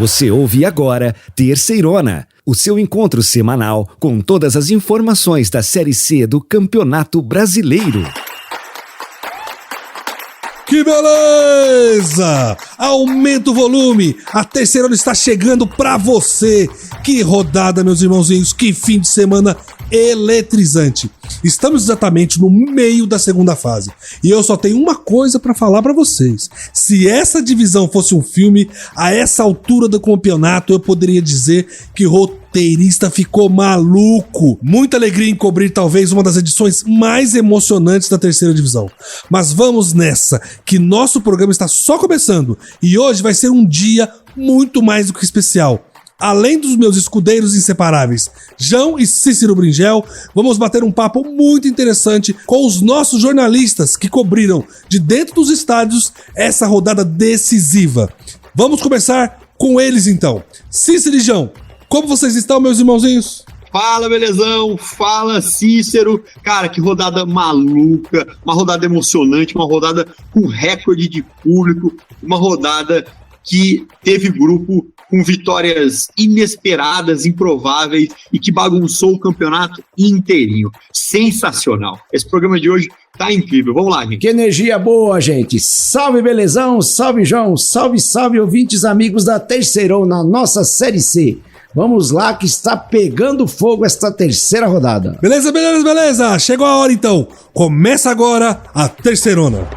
Você ouve agora Terceirona, o seu encontro semanal com todas as informações da Série C do Campeonato Brasileiro. Que beleza! Aumenta o volume, a Terceirona está chegando pra você. Que rodada, meus irmãozinhos, que fim de semana eletrizante. Estamos exatamente no meio da segunda fase e eu só tenho uma coisa pra falar pra vocês. Se essa divisão fosse um filme, a essa altura do campeonato eu poderia dizer que o roteirista ficou maluco. Muita alegria em cobrir talvez uma das edições mais emocionantes da terceira divisão. Mas vamos nessa, que nosso programa está só começando e hoje vai ser um dia muito mais do que especial. Além dos meus escudeiros inseparáveis, João e Cícero Bringel, vamos bater um papo muito interessante com os nossos jornalistas que cobriram de dentro dos estádios essa rodada decisiva. Vamos começar com eles então. Cícero e João, como vocês estão, meus irmãozinhos? Fala, belezão, fala, Cícero. Cara, que rodada maluca, uma rodada emocionante, uma rodada com recorde de público, uma rodada que teve grupo com vitórias inesperadas, improváveis e que bagunçou o campeonato inteirinho. Sensacional. Esse programa de hoje tá incrível. Vamos lá, gente. Que energia boa, gente. Salve, belezão, salve, João, salve, salve, ouvintes amigos da Terceirona, na nossa Série C. Vamos lá que está pegando fogo esta terceira rodada. Beleza, beleza, beleza. Chegou a hora então. Começa agora a Terceirona.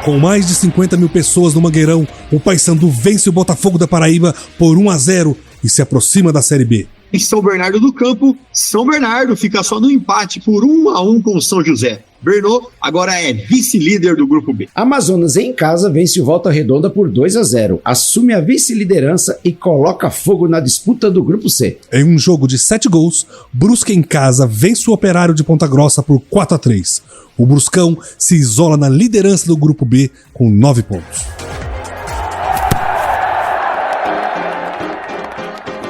Com mais de 50 mil pessoas no Mangueirão, o Paysandu vence o Botafogo da Paraíba por 1-0 e se aproxima da Série B. Em São Bernardo do Campo, São Bernardo fica só no empate por 1-1 com o São José. Bernô agora é vice-líder do Grupo B. Amazonas em casa vence o Volta Redonda por 2-0, assume a vice-liderança e coloca fogo na disputa do Grupo C. Em um jogo de 7 gols, Brusque em casa vence o Operário de Ponta Grossa por 4-3. O Bruscão se isola na liderança do Grupo B com 9 pontos.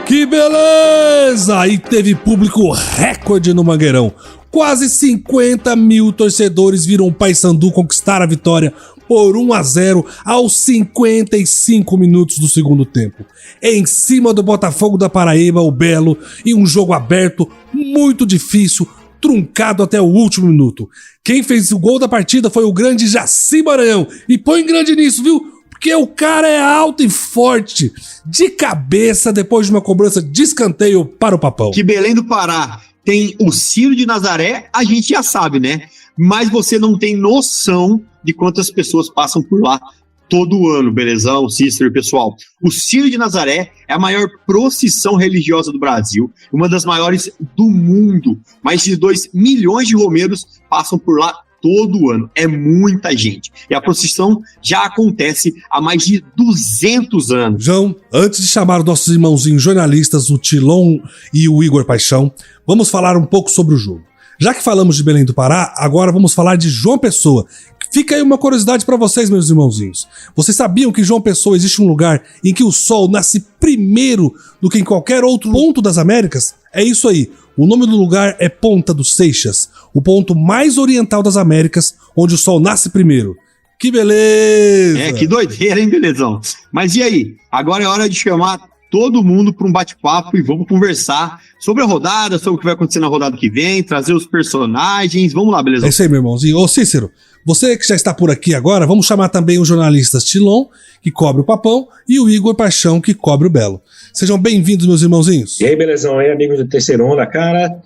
Que beleza! E teve público recorde no Mangueirão. Quase 50 mil torcedores viram o Paysandu conquistar a vitória por 1-0 aos 55 minutos do segundo tempo. Em cima do Botafogo da Paraíba, o Belo, e um jogo aberto, muito difícil, truncado até o último minuto. Quem fez o gol da partida foi o grande Jaci Maranhão. E põe grande nisso, viu? Porque o cara é alto e forte. De cabeça, depois de uma cobrança de escanteio para o Papão. Que Belém do Pará tem o Ciro de Nazaré, a gente já sabe, né? Mas você não tem noção de quantas pessoas passam por lá todo ano, belezão, Cícero e pessoal. O Ciro de Nazaré é a maior procissão religiosa do Brasil, uma das maiores do mundo. Mais de 2 milhões de romeiros passam por lá todo ano. É muita gente. E a procissão já acontece há mais de 200 anos. João, antes de chamar os nossos irmãozinhos jornalistas, o Tilon e o Igor Paixão, vamos falar um pouco sobre o jogo. Já que falamos de Belém do Pará, agora vamos falar de João Pessoa. Fica aí uma curiosidade para vocês, meus irmãozinhos. Vocês sabiam que em João Pessoa existe um lugar em que o sol nasce primeiro do que em qualquer outro ponto das Américas? É isso aí. O nome do lugar é Ponta dos Seixas, o ponto mais oriental das Américas, onde o sol nasce primeiro. Que beleza! É, que doideira, hein, belezão? Mas e aí? Agora é hora de chamar todo mundo para um bate-papo e vamos conversar sobre a rodada, sobre o que vai acontecer na rodada que vem, trazer os personagens. Vamos lá, beleza? É isso aí, meu irmãozinho. Ô, Cícero, você que já está por aqui agora, vamos chamar também os jornalistas Tilon, que cobre o Papão, e o Igor Paixão, que cobre o Belo. Sejam bem-vindos, meus irmãozinhos. E aí, belezão? Aí, amigos do Terceirona, cara,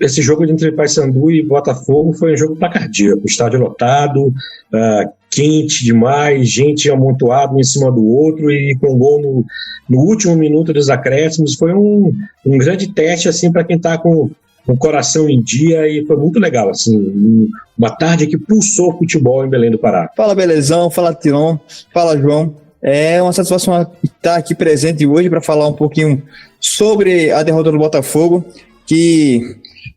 esse jogo entre Paysandu e Botafogo foi um jogo pra cardíaco, estádio lotado, quente demais, gente amontoada um em cima do outro e com gol no último minuto dos acréscimos. Foi um grande teste assim para quem tá com o coração em dia e foi muito legal, assim, uma tarde que pulsou o futebol em Belém do Pará. Fala, belezão, fala Tilon, fala João. É uma satisfação estar aqui presente hoje para falar um pouquinho sobre a derrota do Botafogo, que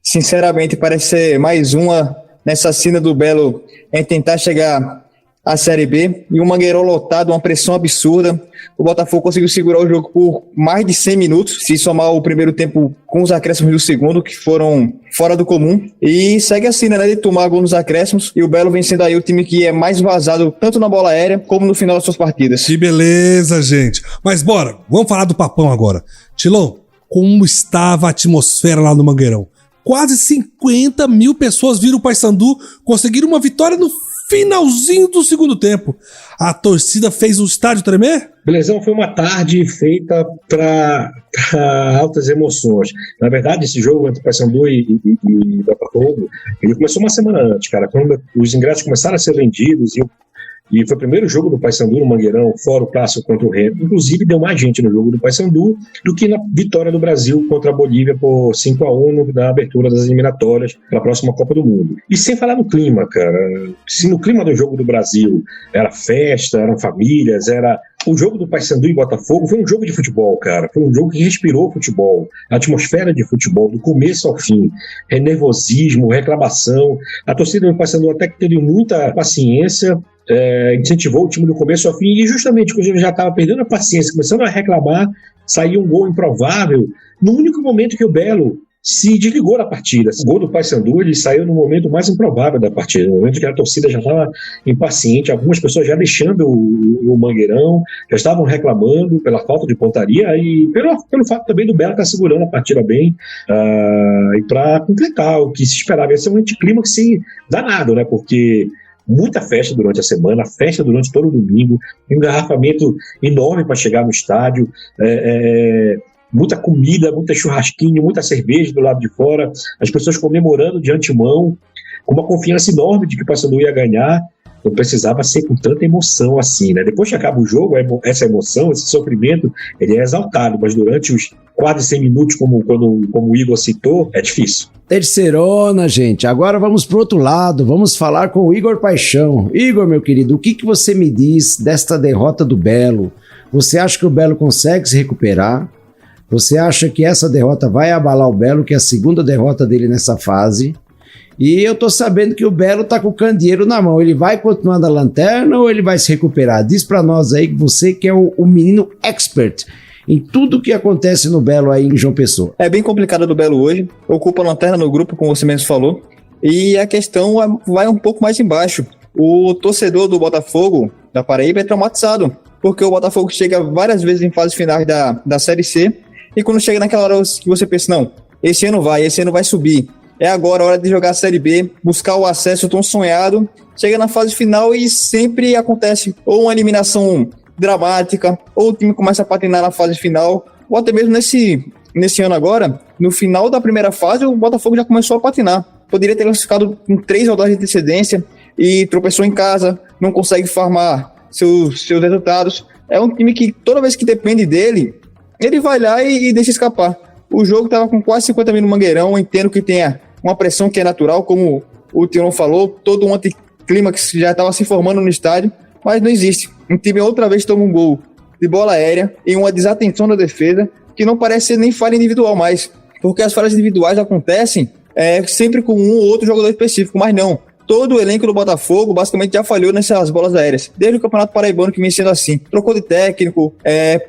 sinceramente parece ser mais uma nessa cena do Belo em tentar chegar a Série B, e um Mangueirão lotado, uma pressão absurda. O Botafogo conseguiu segurar o jogo por mais de 100 minutos, se somar o primeiro tempo com os acréscimos do segundo, que foram fora do comum. E segue assim, né, de tomar gol nos acréscimos, e o Belo vem sendo aí o time que é mais vazado, tanto na bola aérea, como no final das suas partidas. Que beleza, gente. Mas bora, vamos falar do papão agora. Tilão, como estava a atmosfera lá no Mangueirão? Quase 50 mil pessoas viram o Paysandu conseguir uma vitória no finalzinho do segundo tempo. A torcida fez o estádio tremer? Belezão, foi uma tarde feita para altas emoções. Na verdade, esse jogo entre Paysandu e Botafogo, ele começou uma semana antes, cara, quando os ingressos começaram a ser vendidos e foi o primeiro jogo do Paysandu no Mangueirão, fora o clássico contra o Remo. Inclusive, deu mais gente no jogo do Paysandu do que na vitória do Brasil contra a Bolívia por 5-1 na abertura das eliminatórias para a próxima Copa do Mundo. E sem falar no clima, cara. Se no clima do jogo do Brasil era festa, eram famílias, era... O jogo do Paysandu e Botafogo foi um jogo de futebol, cara. Foi um jogo que respirou futebol, a atmosfera de futebol, do começo ao fim. Nervosismo, reclamação. A torcida do Paysandu até que teve muita paciência, incentivou o time do começo ao fim, e justamente quando ele já estava perdendo a paciência, começando a reclamar, saiu um gol improvável, no único momento que o Belo se desligou da partida. O gol do Paysandu, ele saiu no momento mais improvável da partida, no momento que a torcida já estava impaciente, algumas pessoas já deixando o Mangueirão, já estavam reclamando pela falta de pontaria e pelo fato também do Belo estar segurando a partida bem, e para completar o que se esperava. Ia ser um anticlímax danado, né? Porque muita festa durante a semana, festa durante todo o domingo, engarrafamento enorme para chegar no estádio, muita comida, muita churrasquinho, muita cerveja do lado de fora, as pessoas comemorando de antemão, com uma confiança enorme de que o Paysandu ia ganhar. Não precisava ser com tanta emoção assim, né? Depois que acaba o jogo, essa emoção, esse sofrimento, ele é exaltado, mas durante os quase 100 minutos, como o Igor citou, é difícil. Terceirona, gente. Agora vamos pro outro lado, vamos falar com o Igor Paixão. Igor, meu querido, o que você me diz desta derrota do Belo? Você acha que o Belo consegue se recuperar? Você acha que essa derrota vai abalar o Belo, que é a segunda derrota dele nessa fase? E eu tô sabendo que o Belo tá com o candeeiro na mão. Ele vai continuar na lanterna ou ele vai se recuperar? Diz pra nós aí, você que é o menino expert em tudo que acontece no Belo aí em João Pessoa. É bem complicado do Belo hoje. Ocupa a lanterna no grupo, como você mesmo falou. E a questão vai um pouco mais embaixo. O torcedor do Botafogo, da Paraíba, é traumatizado. Porque o Botafogo chega várias vezes em fases finais da Série C. E quando chega naquela hora que você pensa, não, esse ano vai subir. É agora a hora de jogar a Série B, buscar o acesso tão sonhado. Chega na fase final e sempre acontece ou uma eliminação dramática, ou o time começa a patinar na fase final, ou até mesmo nesse ano agora, no final da primeira fase, o Botafogo já começou a patinar. Poderia ter classificado com 3 rodadas de antecedência e tropeçou em casa, não consegue farmar seus resultados. É um time que toda vez que depende dele, ele vai lá e deixa escapar. O jogo estava com quase 50 mil no Mangueirão, eu entendo que tenha uma pressão que é natural, como o Tirão falou, todo um anticlímax já estava se formando no estádio, mas não existe. Um time outra vez toma um gol de bola aérea e uma desatenção da defesa, que não parece ser nem falha individual mais, porque as falhas individuais acontecem sempre com um ou outro jogador específico, mas não. Todo o elenco do Botafogo basicamente já falhou nessas bolas aéreas, desde o Campeonato Paraibano que vem sendo assim. Trocou de técnico,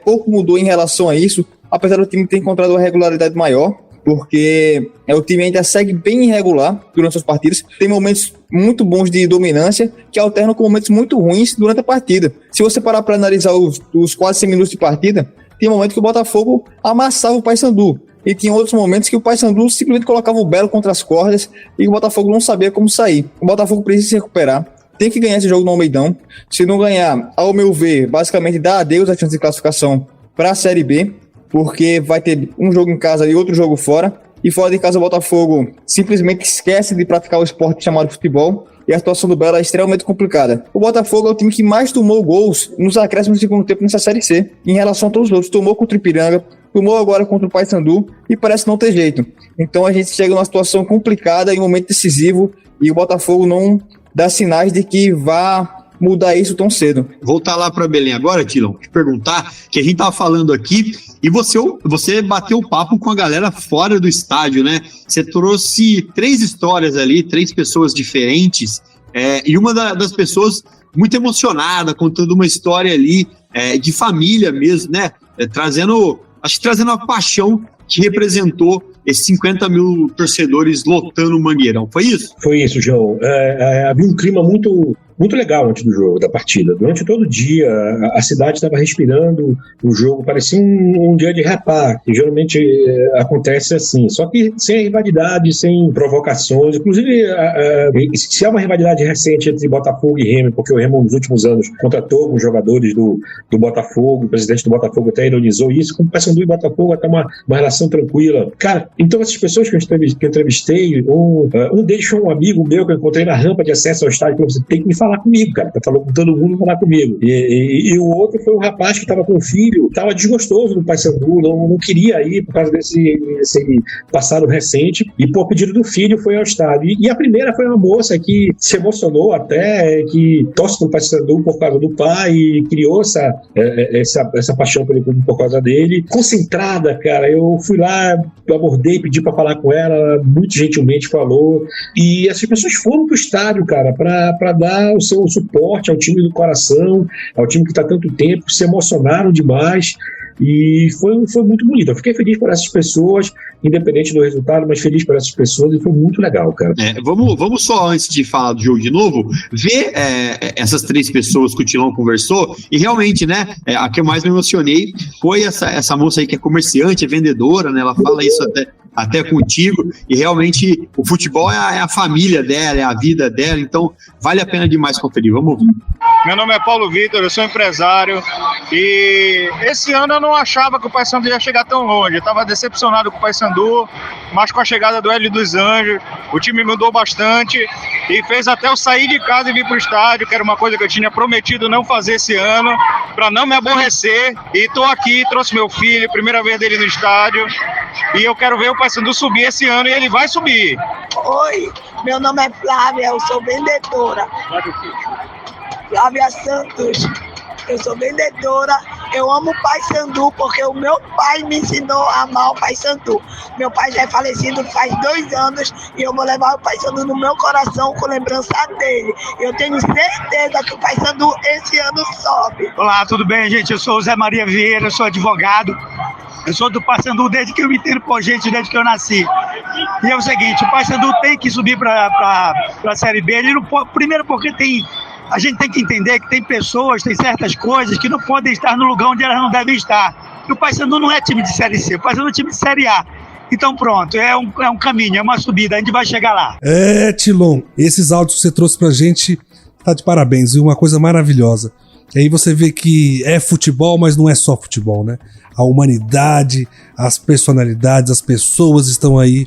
pouco mudou em relação a isso, apesar do time ter encontrado uma regularidade maior, porque o time ainda segue bem irregular durante suas partidas. Tem momentos muito bons de dominância que alternam com momentos muito ruins durante a partida. Se você parar para analisar os quase 100 minutos de partida, tem momentos que o Botafogo amassava o Paysandu. E tinha outros momentos que o Paysandu simplesmente colocava o Belo contra as cordas e o Botafogo não sabia como sair. O Botafogo precisa se recuperar, tem que ganhar esse jogo no Almeidão. Se não ganhar, ao meu ver, basicamente dá adeus à chance de classificação para a Série B, porque vai ter um jogo em casa e outro jogo fora. E fora de casa o Botafogo simplesmente esquece de praticar o esporte chamado futebol. E a situação do Belo é extremamente complicada. O Botafogo é o time que mais tomou gols nos acréscimos do segundo tempo nessa Série C, em relação a todos os outros. Tomou contra o Ipiranga, tomou agora contra o Paysandu e parece não ter jeito. Então a gente chega numa situação complicada em um momento decisivo e o Botafogo não dá sinais de que vá mudar isso tão cedo. Voltar lá para Belém agora, Tilão, te perguntar, que a gente tava falando aqui, e você bateu o papo com a galera fora do estádio, né? Você trouxe 3 histórias ali, 3 pessoas diferentes, e uma das pessoas muito emocionada, contando uma história ali de família mesmo, né? Trazendo a paixão que representou esses 50 mil torcedores lotando o Mangueirão. Foi isso? Foi isso, João. Havia um clima muito legal antes do jogo, da partida. Durante todo o dia, a cidade estava respirando o jogo, parecia um dia de rapá, que geralmente acontece assim, só que sem rivalidade, sem provocações. Inclusive, se há uma rivalidade recente entre Botafogo e Remo, porque o Remo nos últimos anos contratou alguns jogadores do Botafogo, o presidente do Botafogo até ironizou isso, como Paysandu e Botafogo até uma relação tranquila. Cara, então essas pessoas que eu entrevistei, um deles foi um amigo meu que eu encontrei na rampa de acesso ao estádio, falou: você tem que me falar comigo, cara. Falou com todo mundo falar comigo. E o outro foi um rapaz que estava com o filho, estava desgostoso do Paysandu, não queria ir por causa desse passado recente, e por pedido do filho foi ao estádio. E a primeira foi uma moça que se emocionou até, que torce pro Paysandu por causa do pai, e criou essa paixão pelo clube por causa dele. Concentrada, cara. Eu fui lá, eu abordei, pedi para falar com ela, muito gentilmente falou, e essas pessoas foram pro estádio, cara, para dar o seu suporte ao time do coração, ao time que está há tanto tempo, se emocionaram demais, e foi muito bonito. Eu fiquei feliz por essas pessoas, independente do resultado, mas feliz por essas pessoas, e foi muito legal, cara. Vamos só, antes de falar do jogo de novo, ver essas 3 pessoas que o Tilão conversou, e realmente, né, a que eu mais me emocionei foi essa moça aí que é comerciante, é vendedora, né, ela fala isso até contigo, e realmente o futebol é a família dela, é a vida dela, então vale a pena demais conferir. Vamos ouvir. Meu nome é Paulo Vitor, eu sou empresário, e esse ano eu não achava que o Paysandu ia chegar tão longe. Eu estava decepcionado com o Paysandu, mas com a chegada do Hélio dos Anjos, o time mudou bastante e fez até eu sair de casa e vir para o estádio, que era uma coisa que eu tinha prometido não fazer esse ano, para não me aborrecer. E estou aqui, trouxe meu filho, primeira vez dele no estádio, e eu quero ver o Paysandu subir esse ano, e ele vai subir. Oi, meu nome é Flávia, eu sou vendedora. Flávia Santos, eu sou vendedora, eu amo o Paysandu porque o meu pai me ensinou a amar o Paysandu. Meu pai já é falecido faz 2 anos e eu vou levar o Paysandu no meu coração com lembrança dele. Eu tenho certeza que o Paysandu esse ano sobe. Olá, tudo bem, gente? Eu sou o Zé Maria Vieira, eu sou advogado. Eu sou do Paysandu desde que eu me entendo por gente, desde que eu nasci. E é o seguinte, o Paysandu tem que subir para a Série B. Ele não pode, primeiro porque a gente tem que entender que tem pessoas, tem certas coisas que não podem estar no lugar onde elas não devem estar. E o Paysandu não é time de Série C, o Paysandu é time de Série A. Então pronto, é um caminho, é uma subida, a gente vai chegar lá. Tilon, esses áudios que você trouxe pra gente, tá de parabéns, e uma coisa maravilhosa. E aí você vê que é futebol, mas não é só futebol, né? A humanidade, as personalidades, as pessoas estão aí,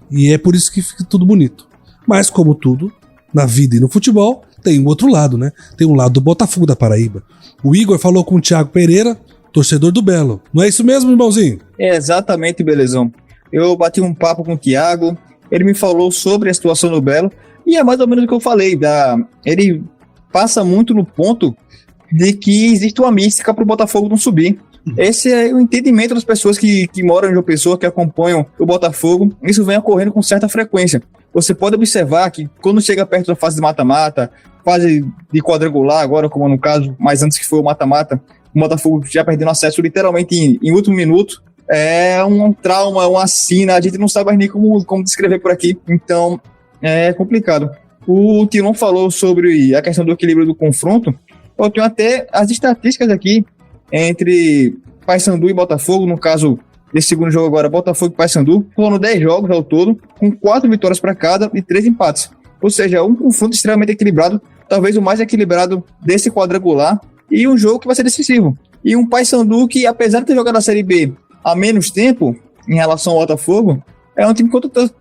e é por isso que fica tudo bonito. Mas como tudo, na vida e no futebol, tem um outro lado, né? Tem um lado do Botafogo da Paraíba. O Igor falou com o Thiago Pereira, torcedor do Belo. Não é isso mesmo, irmãozinho? É exatamente, Belezão. Eu bati um papo com o Thiago, ele me falou sobre a situação do Belo, e é mais ou menos o que eu falei. Ele passa muito no ponto de que existe uma mística para o Botafogo não subir. Esse é o entendimento das pessoas que moram em João Pessoa, que acompanham o Botafogo. Isso vem ocorrendo com certa frequência. Você pode observar que quando chega perto da fase de mata-mata, fase de quadrangular, agora como no caso, mas antes que foi o mata-mata, o Botafogo já perdendo acesso literalmente em último minuto. É um trauma, uma sina, a gente não sabe mais nem como descrever por aqui, então é complicado. O Tilon falou sobre a questão do equilíbrio do confronto. Eu tenho até as estatísticas aqui entre Paysandu e Botafogo, no caso desse segundo jogo agora, Botafogo e Paysandu, foram 10 jogos ao todo, com 4 vitórias para cada e 3 empates. Ou seja, um confronto extremamente equilibrado, talvez o mais equilibrado desse quadrangular, e um jogo que vai ser decisivo. E um Paysandu que, apesar de ter jogado a Série B há menos tempo em relação ao Botafogo, é um time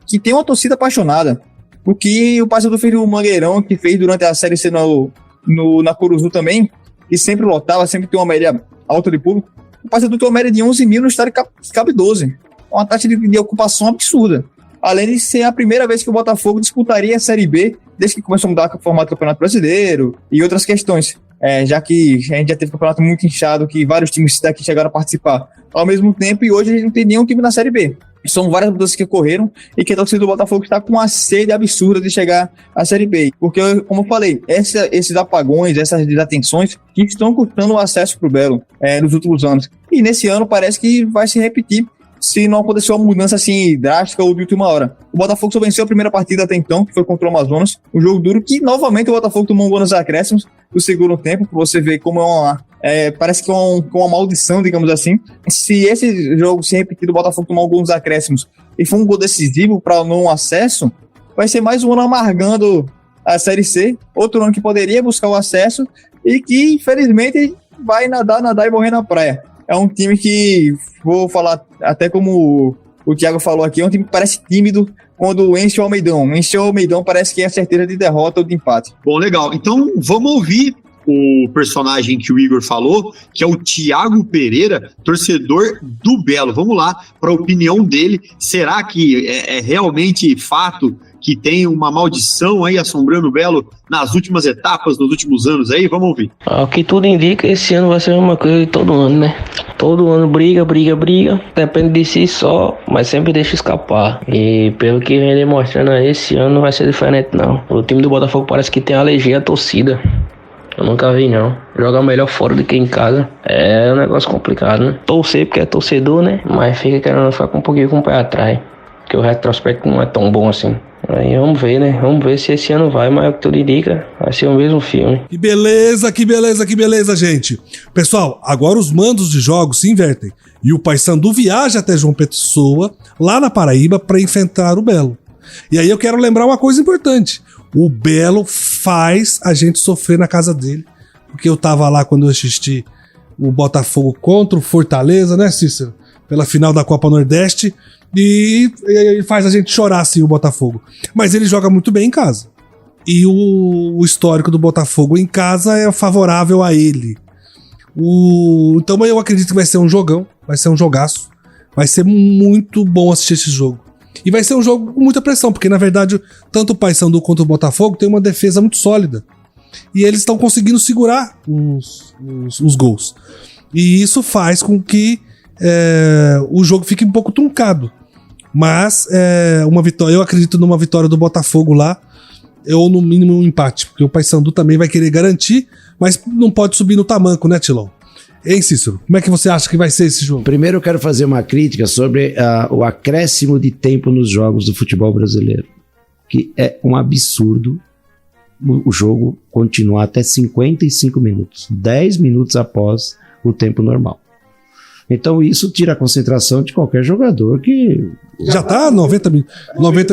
que tem uma torcida apaixonada. O que o Paysandu fez no Mangueirão, que fez durante a Série C na Curuzu também, que sempre lotava, sempre tem uma média alta de público. O Paysandu tem uma média de 11 mil no estádio que cabe 12. Uma taxa de ocupação absurda. Além de ser a primeira vez que o Botafogo disputaria a Série B, desde que começou a mudar o formato do Campeonato Brasileiro e outras questões. já que a gente já teve um campeonato muito inchado, que vários times daqui chegaram a participar ao mesmo tempo, e hoje a gente não tem nenhum time na Série B. São várias mudanças que ocorreram e que a torcida do Botafogo está com uma sede absurda de chegar à Série B. Porque, como eu falei, esses apagões, essas desatenções que estão custando o acesso para o Belo nos últimos anos. E nesse ano parece que vai se repetir se não acontecer uma mudança assim drástica ou de última hora. O Botafogo só venceu a primeira partida até então, que foi contra o Amazonas. Um jogo duro que, novamente, o Botafogo tomou um gol nos acréscimos do segundo tempo, para você ver como parece que é uma maldição, digamos assim. Se esse jogo se repetir, o Botafogo tomar um gol nos acréscimos e for um gol decisivo para o não acesso, vai ser mais um ano amargando a Série C, outro ano que poderia buscar o acesso e que, infelizmente, vai nadar e morrer na praia. É um time que, vou falar até como o Thiago falou aqui, é um time que parece tímido quando enche o Almeidão. Enche o Almeidão parece que é a certeza de derrota ou de empate. Bom, legal. Então, vamos ouvir o personagem que o Igor falou, que é o Thiago Pereira, torcedor do Belo. Vamos lá para a opinião dele. Será que é realmente fato que tem uma maldição aí assombrando o Belo nas últimas etapas, nos últimos anos aí? Vamos ouvir. O que tudo indica, esse ano vai ser a mesma coisa de todo ano, né? Todo ano briga. Depende de si só, mas sempre deixa escapar. E pelo que vem demonstrando aí, esse ano não vai ser diferente, não. O time do Botafogo parece que tem alergia à torcida. Eu nunca vi, não. Joga melhor fora do que em casa. É um negócio complicado, né? Torcer porque é torcedor, né? Mas fica querendo ficar com um pouquinho com o pé atrás. Porque o retrospecto não é tão bom assim. Aí vamos ver, né? Vamos ver se esse ano vai, mas é o que tudo indica, vai ser o mesmo filme. Que beleza, gente. Pessoal, agora os mandos de jogos se invertem. E o Paysandu viaja até João Pessoa, lá na Paraíba, para enfrentar o Belo. E aí eu quero lembrar uma coisa importante. O Belo faz a gente sofrer na casa dele. Porque eu tava lá quando eu assisti o Botafogo contra o Fortaleza, né, Cícero? Pela final da Copa Nordeste. E faz a gente chorar, assim, o Botafogo. Mas ele joga muito bem em casa. E o histórico do Botafogo em casa é favorável a ele. Então eu acredito que vai ser um jogão. Vai ser um jogaço. Vai ser muito bom assistir esse jogo. E vai ser um jogo com muita pressão, porque na verdade tanto o Paysandu quanto o Botafogo tem uma defesa muito sólida. E eles estão conseguindo segurar os gols. E isso faz com que o jogo fique um pouco truncado. Mas uma vitória, eu acredito numa vitória do Botafogo lá, ou no mínimo um empate, porque o Paysandu também vai querer garantir, mas não pode subir no tamanco, né, Tilão? Hein, Cícero? Como é que você acha que vai ser esse jogo? Primeiro eu quero fazer uma crítica sobre o acréscimo de tempo nos jogos do futebol brasileiro, que é um absurdo o jogo continuar até 55 minutos, 10 minutos após o tempo normal. Então isso tira a concentração de qualquer jogador que... Já tá 90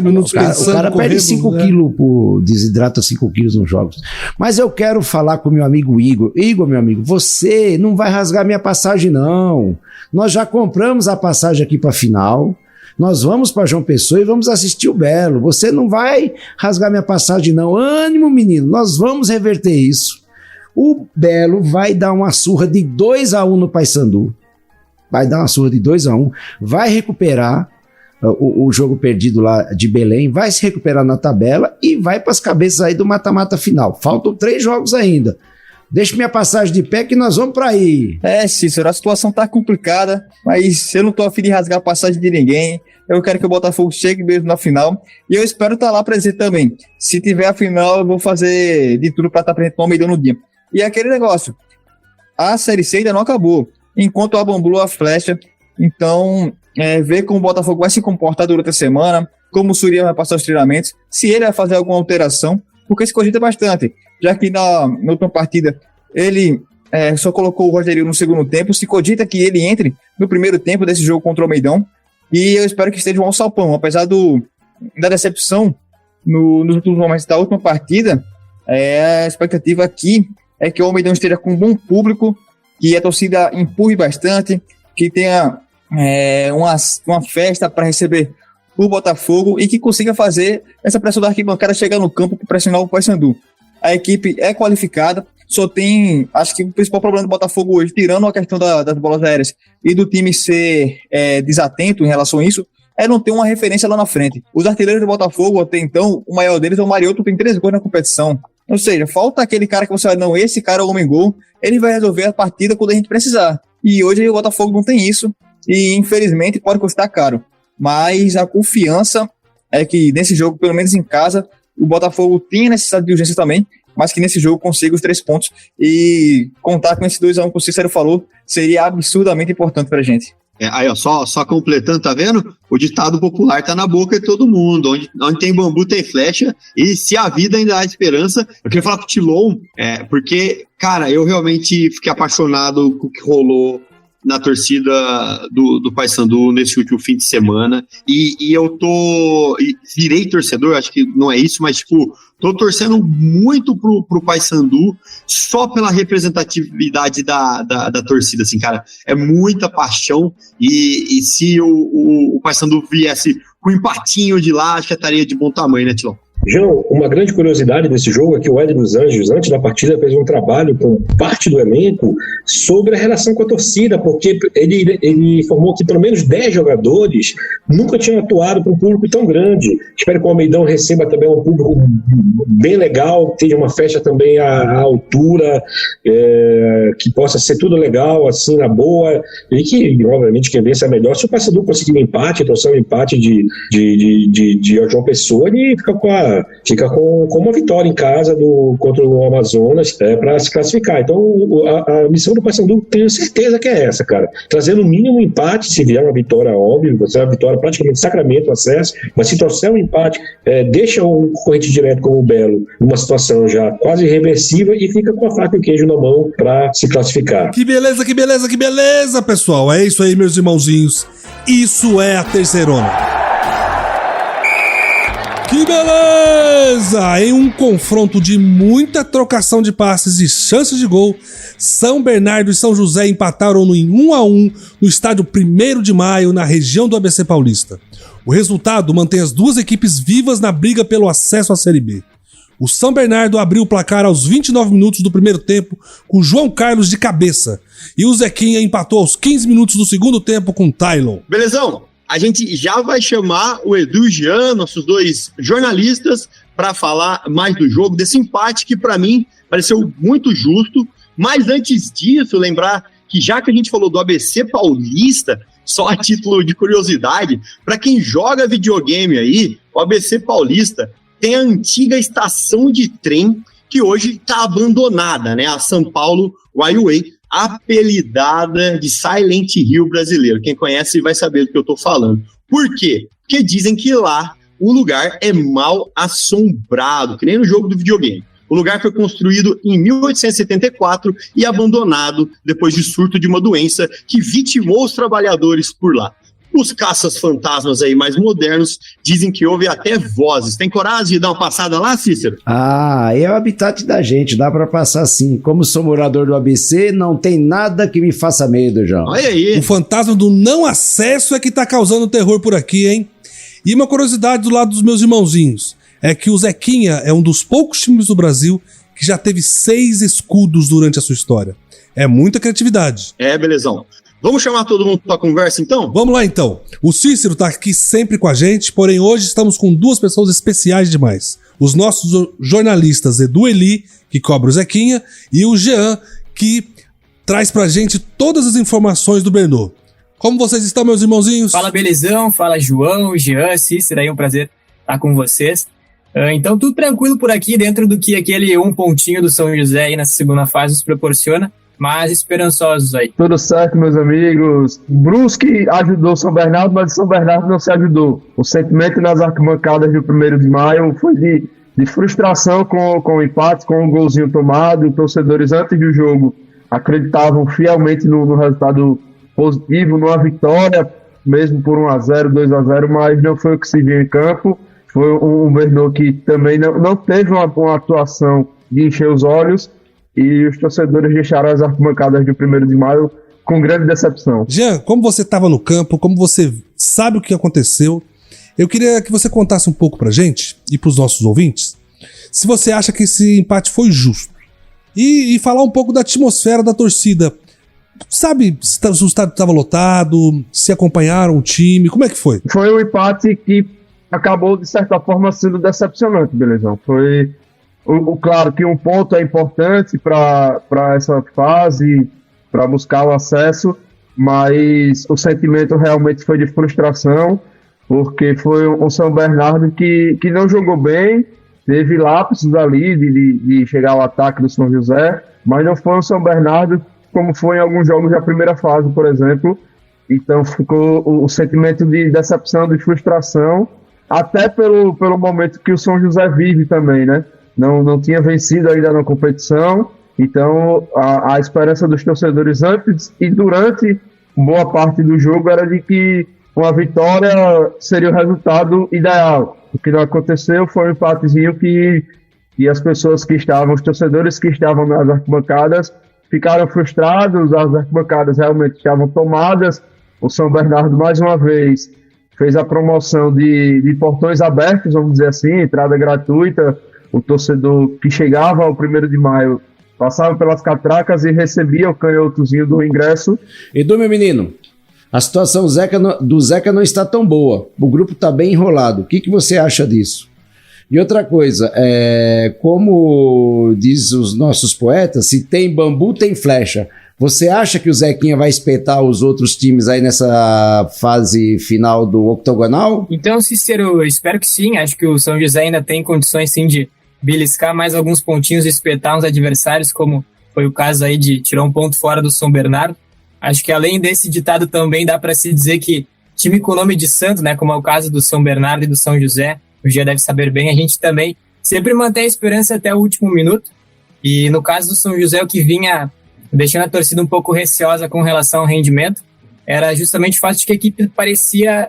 minutos pensando... O cara perde 5 quilos, desidrata 5 quilos nos jogos. Mas eu quero falar com o meu amigo Igor. Igor, meu amigo, você não vai rasgar minha passagem, não. Nós já compramos a passagem aqui pra final. Nós vamos para João Pessoa e vamos assistir o Belo. Você não vai rasgar minha passagem, não. Ânimo, menino. Nós vamos reverter isso. O Belo vai dar uma surra de 2-1 no Paysandu. Vai dar uma surra de 2-1, vai recuperar o jogo perdido lá de Belém, vai se recuperar na tabela e vai para as cabeças aí do mata-mata final. Faltam 3 jogos ainda. Deixa minha passagem de pé que nós vamos para aí. Cícero, a situação tá complicada, mas eu não tô a fim de rasgar a passagem de ninguém. Eu quero que o Botafogo chegue mesmo na final e eu espero estar lá presente também. Se tiver a final, eu vou fazer de tudo para estar presente no Almeidão no dia. E aquele negócio, a Série C ainda não acabou. Enquanto a Bambu a flecha, então ver como o Botafogo vai se comportar durante a semana, como o Surya vai passar os treinamentos, se ele vai fazer alguma alteração, porque se cogita bastante, já que na última partida ele só colocou o Rogerinho no segundo tempo, se cogita que ele entre no primeiro tempo desse jogo contra o Almeidão, e eu espero que esteja um salpão, apesar da decepção nos últimos momentos da última partida, a expectativa aqui é que o Almeidão esteja com um bom público, que a torcida empurre bastante, que tenha uma festa para receber o Botafogo e que consiga fazer essa pressão da arquibancada chegar no campo para pressionar o Paysandu. A equipe é qualificada, só tem, acho que o principal problema do Botafogo hoje, tirando a questão das bolas aéreas e do time ser desatento em relação a isso, é não ter uma referência lá na frente. Os artilheiros do Botafogo, até então, o maior deles é o Mariotto, tem 3 gols na competição. Ou seja, falta aquele cara que você vai, não, esse cara é o homem-gol, ele vai resolver a partida quando a gente precisar. E hoje o Botafogo não tem isso, e infelizmente pode custar caro. Mas a confiança é que nesse jogo, pelo menos em casa, o Botafogo tinha necessidade de urgência também, mas que nesse jogo consiga os 3 pontos. E contar com esse 2-1 que o Cícero falou seria absurdamente importante pra gente. Aí, ó, só completando, tá vendo? O ditado popular tá na boca de todo mundo. Onde tem bambu tem flecha. E se a vida ainda há esperança. Eu queria falar com o Tilon, porque, cara, eu realmente fiquei apaixonado com o que rolou na torcida do Paysandu nesse último fim de semana. E eu virei torcedor, acho que não é isso, mas, tipo, tô torcendo muito pro Paysandu só pela representatividade da torcida, assim, cara. É muita paixão e se o Paysandu viesse com um empatinho de lá, acho que estaria de bom tamanho, né, Tilão? João, uma grande curiosidade desse jogo é que o Hélio dos Anjos, antes da partida, fez um trabalho com parte do elenco sobre a relação com a torcida, porque ele informou que pelo menos 10 jogadores nunca tinham atuado para um público tão grande. Espero que o Almeidão receba também um público bem legal, tenha uma festa também à altura, que possa ser tudo legal, assim, na boa, e que, obviamente, quem vença é melhor. Se o Paysandu conseguir um empate, trouxer um empate de João Pessoa, ele fica com uma vitória em casa contra o Amazonas para se classificar. Então a missão do Paysandu tenho certeza que é essa, cara. Trazer no mínimo um empate, se vier uma vitória, óbvio, se vier uma vitória praticamente sacramento o acesso, mas se trouxer um empate, deixa um concorrente direto como o Belo numa situação já quase irreversível e fica com a faca e o queijo na mão para se classificar. Que beleza, que beleza, que beleza, pessoal. É isso aí, meus irmãozinhos. Isso é a Terceirona. Que beleza! Em um confronto de muita trocação de passes e chances de gol, São Bernardo e São José empataram em 1-1 no estádio 1º de Maio, na região do ABC Paulista. O resultado mantém as duas equipes vivas na briga pelo acesso à Série B. O São Bernardo abriu o placar aos 29 minutos do primeiro tempo com João Carlos de cabeça, e o Zequinha empatou aos 15 minutos do segundo tempo com Tylon. Belezão? A gente já vai chamar o Edu e o Jean, nossos 2 jornalistas, para falar mais do jogo, desse empate que para mim pareceu muito justo. Mas antes disso, lembrar que já que a gente falou do ABC Paulista, só a título de curiosidade, para quem joga videogame aí, o ABC Paulista tem a antiga estação de trem que hoje está abandonada, né? A São Paulo Highway, apelidada de Silent Hill brasileiro. Quem conhece vai saber do que eu tô falando. Por quê? Porque dizem que lá o lugar é mal assombrado, que nem no jogo do videogame. O lugar foi construído em 1874 e abandonado depois de surto de uma doença que vitimou os trabalhadores por lá. Os caças-fantasmas aí mais modernos dizem que houve até vozes. Tem coragem de dar uma passada lá, Cícero? É o habitat da gente, dá pra passar sim. Como sou morador do ABC, não tem nada que me faça medo, João. Olha aí. O fantasma do não acesso é que tá causando terror por aqui, hein? E uma curiosidade do lado dos meus irmãozinhos é que o Zequinha é um dos poucos times do Brasil que já teve 6 escudos durante a sua história. É muita criatividade. Belezão. Vamos chamar todo mundo para conversa, então? Vamos lá, então. O Cícero tá aqui sempre com a gente, porém hoje estamos com 2 pessoas especiais demais. Os nossos jornalistas Edu Eli, que cobre o Zequinha, e o Jean, que traz pra gente todas as informações do Bernô. Como vocês estão, meus irmãozinhos? Fala, belezão. Fala, João, Jean, Cícero, aí um prazer estar com vocês. Então, tudo tranquilo por aqui, dentro do que aquele 1 pontinho do São José aí nessa segunda fase nos proporciona. Mas esperançosos aí. Tudo certo, meus amigos. Brusque ajudou São Bernardo, mas São Bernardo não se ajudou. O sentimento nas arquibancadas do 1º de Maio foi de frustração com o empate, com o golzinho tomado. Os torcedores, antes do jogo, acreditavam fielmente no resultado positivo, numa vitória, mesmo por 1-0, 2-0, mas não foi o que se viu em campo. Foi um Bernô que também não teve uma atuação de encher os olhos. E os torcedores deixaram as arquibancadas do 1º de Maio com grande decepção. Jean, como você estava no campo, como você sabe o que aconteceu, eu queria que você contasse um pouco pra gente e pros nossos ouvintes se você acha que esse empate foi justo. E falar um pouco da atmosfera da torcida. Sabe se o estádio estava lotado, se acompanharam o time, como é que foi? Foi um empate que acabou, de certa forma, sendo decepcionante, belezão. Foi Claro que um ponto é importante para essa fase, para buscar o acesso, mas o sentimento realmente foi de frustração, porque foi um São Bernardo que não jogou bem, teve lapsos ali de chegar ao ataque do São José, mas não foi um São Bernardo como foi em alguns jogos da primeira fase, por exemplo. Então ficou o sentimento de decepção, de frustração, até pelo momento que o São José vive também, né? Não tinha vencido ainda na competição, então a esperança dos torcedores antes e durante boa parte do jogo era de que uma vitória seria o resultado ideal. O que não aconteceu foi um empatezinho que as pessoas que estavam, os torcedores que estavam nas arquibancadas, ficaram frustrados, as arquibancadas realmente estavam tomadas. O São Bernardo, mais uma vez, fez a promoção de portões abertos, vamos dizer assim, entrada gratuita. O torcedor que chegava ao 1º de maio passava pelas catracas e recebia o canhotozinho do ingresso. Edu, meu menino, a situação do Zeca não está tão boa. O grupo está bem enrolado. O que você acha disso? E outra coisa, como diz os nossos poetas, se tem bambu, tem flecha. Você acha que o Zequinha vai espetar os outros times aí nessa fase final do octogonal? Então, Cícero, eu espero que sim. Acho que o São José ainda tem condições, sim, de beliscar mais alguns pontinhos e espetar uns adversários, como foi o caso aí de tirar um ponto fora do São Bernardo. Acho que além desse ditado também dá para se dizer que time com nome de santo, né, como é o caso do São Bernardo e do São José, o Gia deve saber bem, a gente também sempre mantém a esperança até o último minuto. E no caso do São José, o que vinha deixando a torcida um pouco receosa com relação ao rendimento era justamente o fato de que a equipe parecia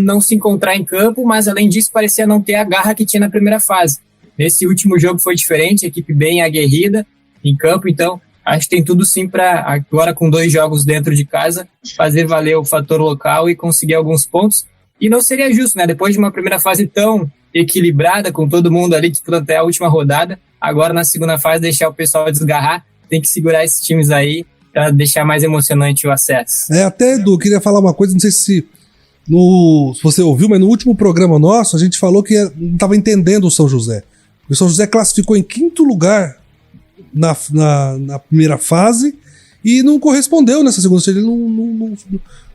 não se encontrar em campo, mas além disso parecia não ter a garra que tinha na primeira fase. Nesse último jogo foi diferente, a equipe bem aguerrida em campo, então acho que tem tudo sim para agora com 2 jogos dentro de casa fazer valer o fator local e conseguir alguns pontos. E não seria justo, né? Depois de uma primeira fase tão equilibrada, com todo mundo ali disputando até a última rodada, agora na segunda fase deixar o pessoal desgarrar, tem que segurar esses times aí para deixar mais emocionante o acesso. Até, Edu, queria falar uma coisa, não sei se você ouviu, mas no último programa nosso a gente falou que não estava entendendo o São José. O São José classificou em 5º lugar na primeira fase e não correspondeu nessa segunda. Ele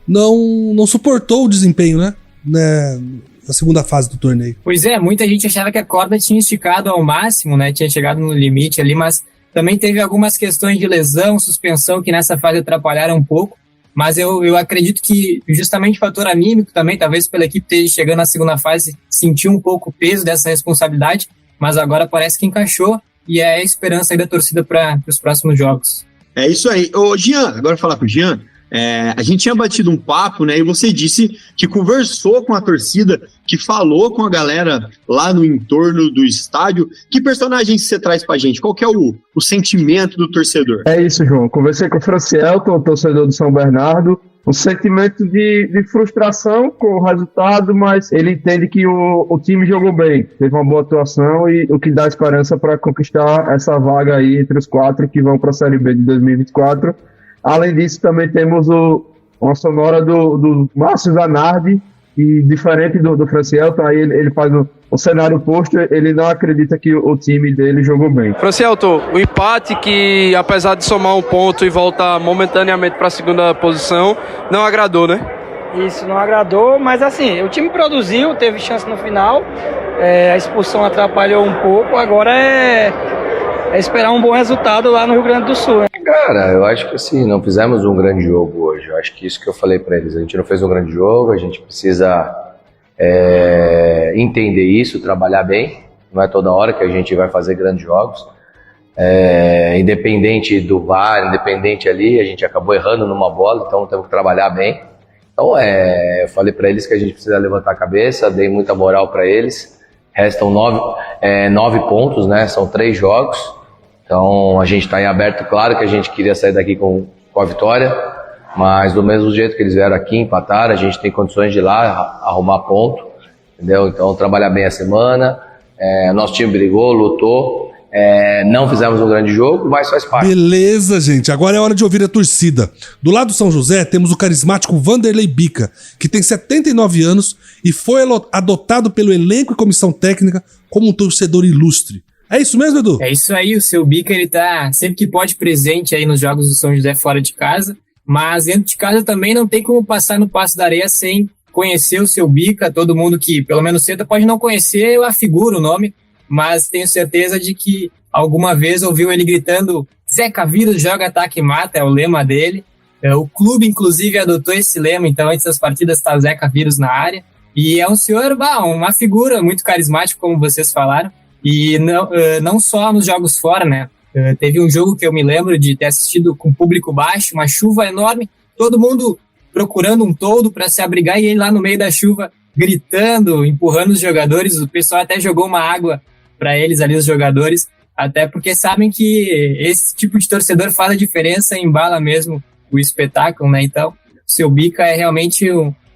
não suportou o desempenho, né? Na segunda fase do torneio. Pois é, muita gente achava que a corda tinha esticado ao máximo, né? Tinha chegado no limite ali, mas também teve algumas questões de lesão, suspensão, que nessa fase atrapalharam um pouco. Mas eu acredito que justamente o fator anímico também, talvez pela equipe esteja chegando na segunda fase, sentiu um pouco o peso dessa responsabilidade, mas agora parece que encaixou e é a esperança aí da torcida para os próximos jogos. É isso aí. Ô, Jean, agora falar com o Jean, a gente tinha batido um papo, né, e você disse que conversou com a torcida, que falou com a galera lá no entorno do estádio. Que personagem você traz pra gente? Qual que é o sentimento do torcedor? É isso, João. Conversei com o Franciel, que é o torcedor do São Bernardo. Um sentimento de frustração com o resultado, mas ele entende que o time jogou bem, teve uma boa atuação e o que dá esperança para conquistar essa vaga aí entre os 4 que vão para a Série B de 2024. Além disso, também temos uma sonora do Márcio Zanardi, e diferente do Franciel, tá aí ele faz o cenário oposto, ele não acredita que o time dele jogou bem. Francielto, o empate que, apesar de somar um ponto e voltar momentaneamente para a segunda posição, não agradou, né? Isso, não agradou, mas assim, o time produziu, teve chance no final, a expulsão atrapalhou um pouco, agora é esperar um bom resultado lá no Rio Grande do Sul. Né? Cara, eu acho que assim, não fizemos um grande jogo hoje. Eu acho que isso que eu falei pra eles, a gente não fez um grande jogo, a gente precisa entender isso, trabalhar bem. Não é toda hora que a gente vai fazer grandes jogos. Independente do VAR, independente ali, a gente acabou errando numa bola, então temos que trabalhar bem. Então, eu falei pra eles que a gente precisa levantar a cabeça, dei muita moral pra eles. Restam 9 pontos, né? São 3 jogos. Então a gente está em aberto, claro que a gente queria sair daqui com a vitória, mas do mesmo jeito que eles vieram aqui, empataram, a gente tem condições de ir lá, arrumar ponto, entendeu? Então trabalhar bem a semana, nosso time brigou, lutou, não fizemos um grande jogo, mas faz parte. Beleza, gente, agora é hora de ouvir a torcida. Do lado do São José temos o carismático Vanderlei Bica, que tem 79 anos e foi adotado pelo elenco e comissão técnica como um torcedor ilustre. É isso mesmo, Edu? É isso aí, o seu Bica, ele tá sempre que pode presente aí nos jogos do São José fora de casa, mas dentro de casa também não tem como passar no Passo da Areia sem conhecer o seu Bica. Todo mundo que, pelo menos cedo, pode não conhecer a figura, o nome, mas tenho certeza de que alguma vez ouviu ele gritando: Zeca Vírus joga, ataque e mata, é o lema dele. O clube, inclusive, adotou esse lema, então antes das partidas tá Zeca Vírus na área. E é um senhor, uma figura muito carismática, como vocês falaram. E não só nos jogos fora, né? Teve um jogo que eu me lembro de ter assistido com público baixo, uma chuva enorme, todo mundo procurando um toldo para se abrigar e ele lá no meio da chuva gritando, empurrando os jogadores. O pessoal até jogou uma água para eles ali, os jogadores, até porque sabem que esse tipo de torcedor faz a diferença, embala mesmo o espetáculo, né? Então, o seu Bica é realmente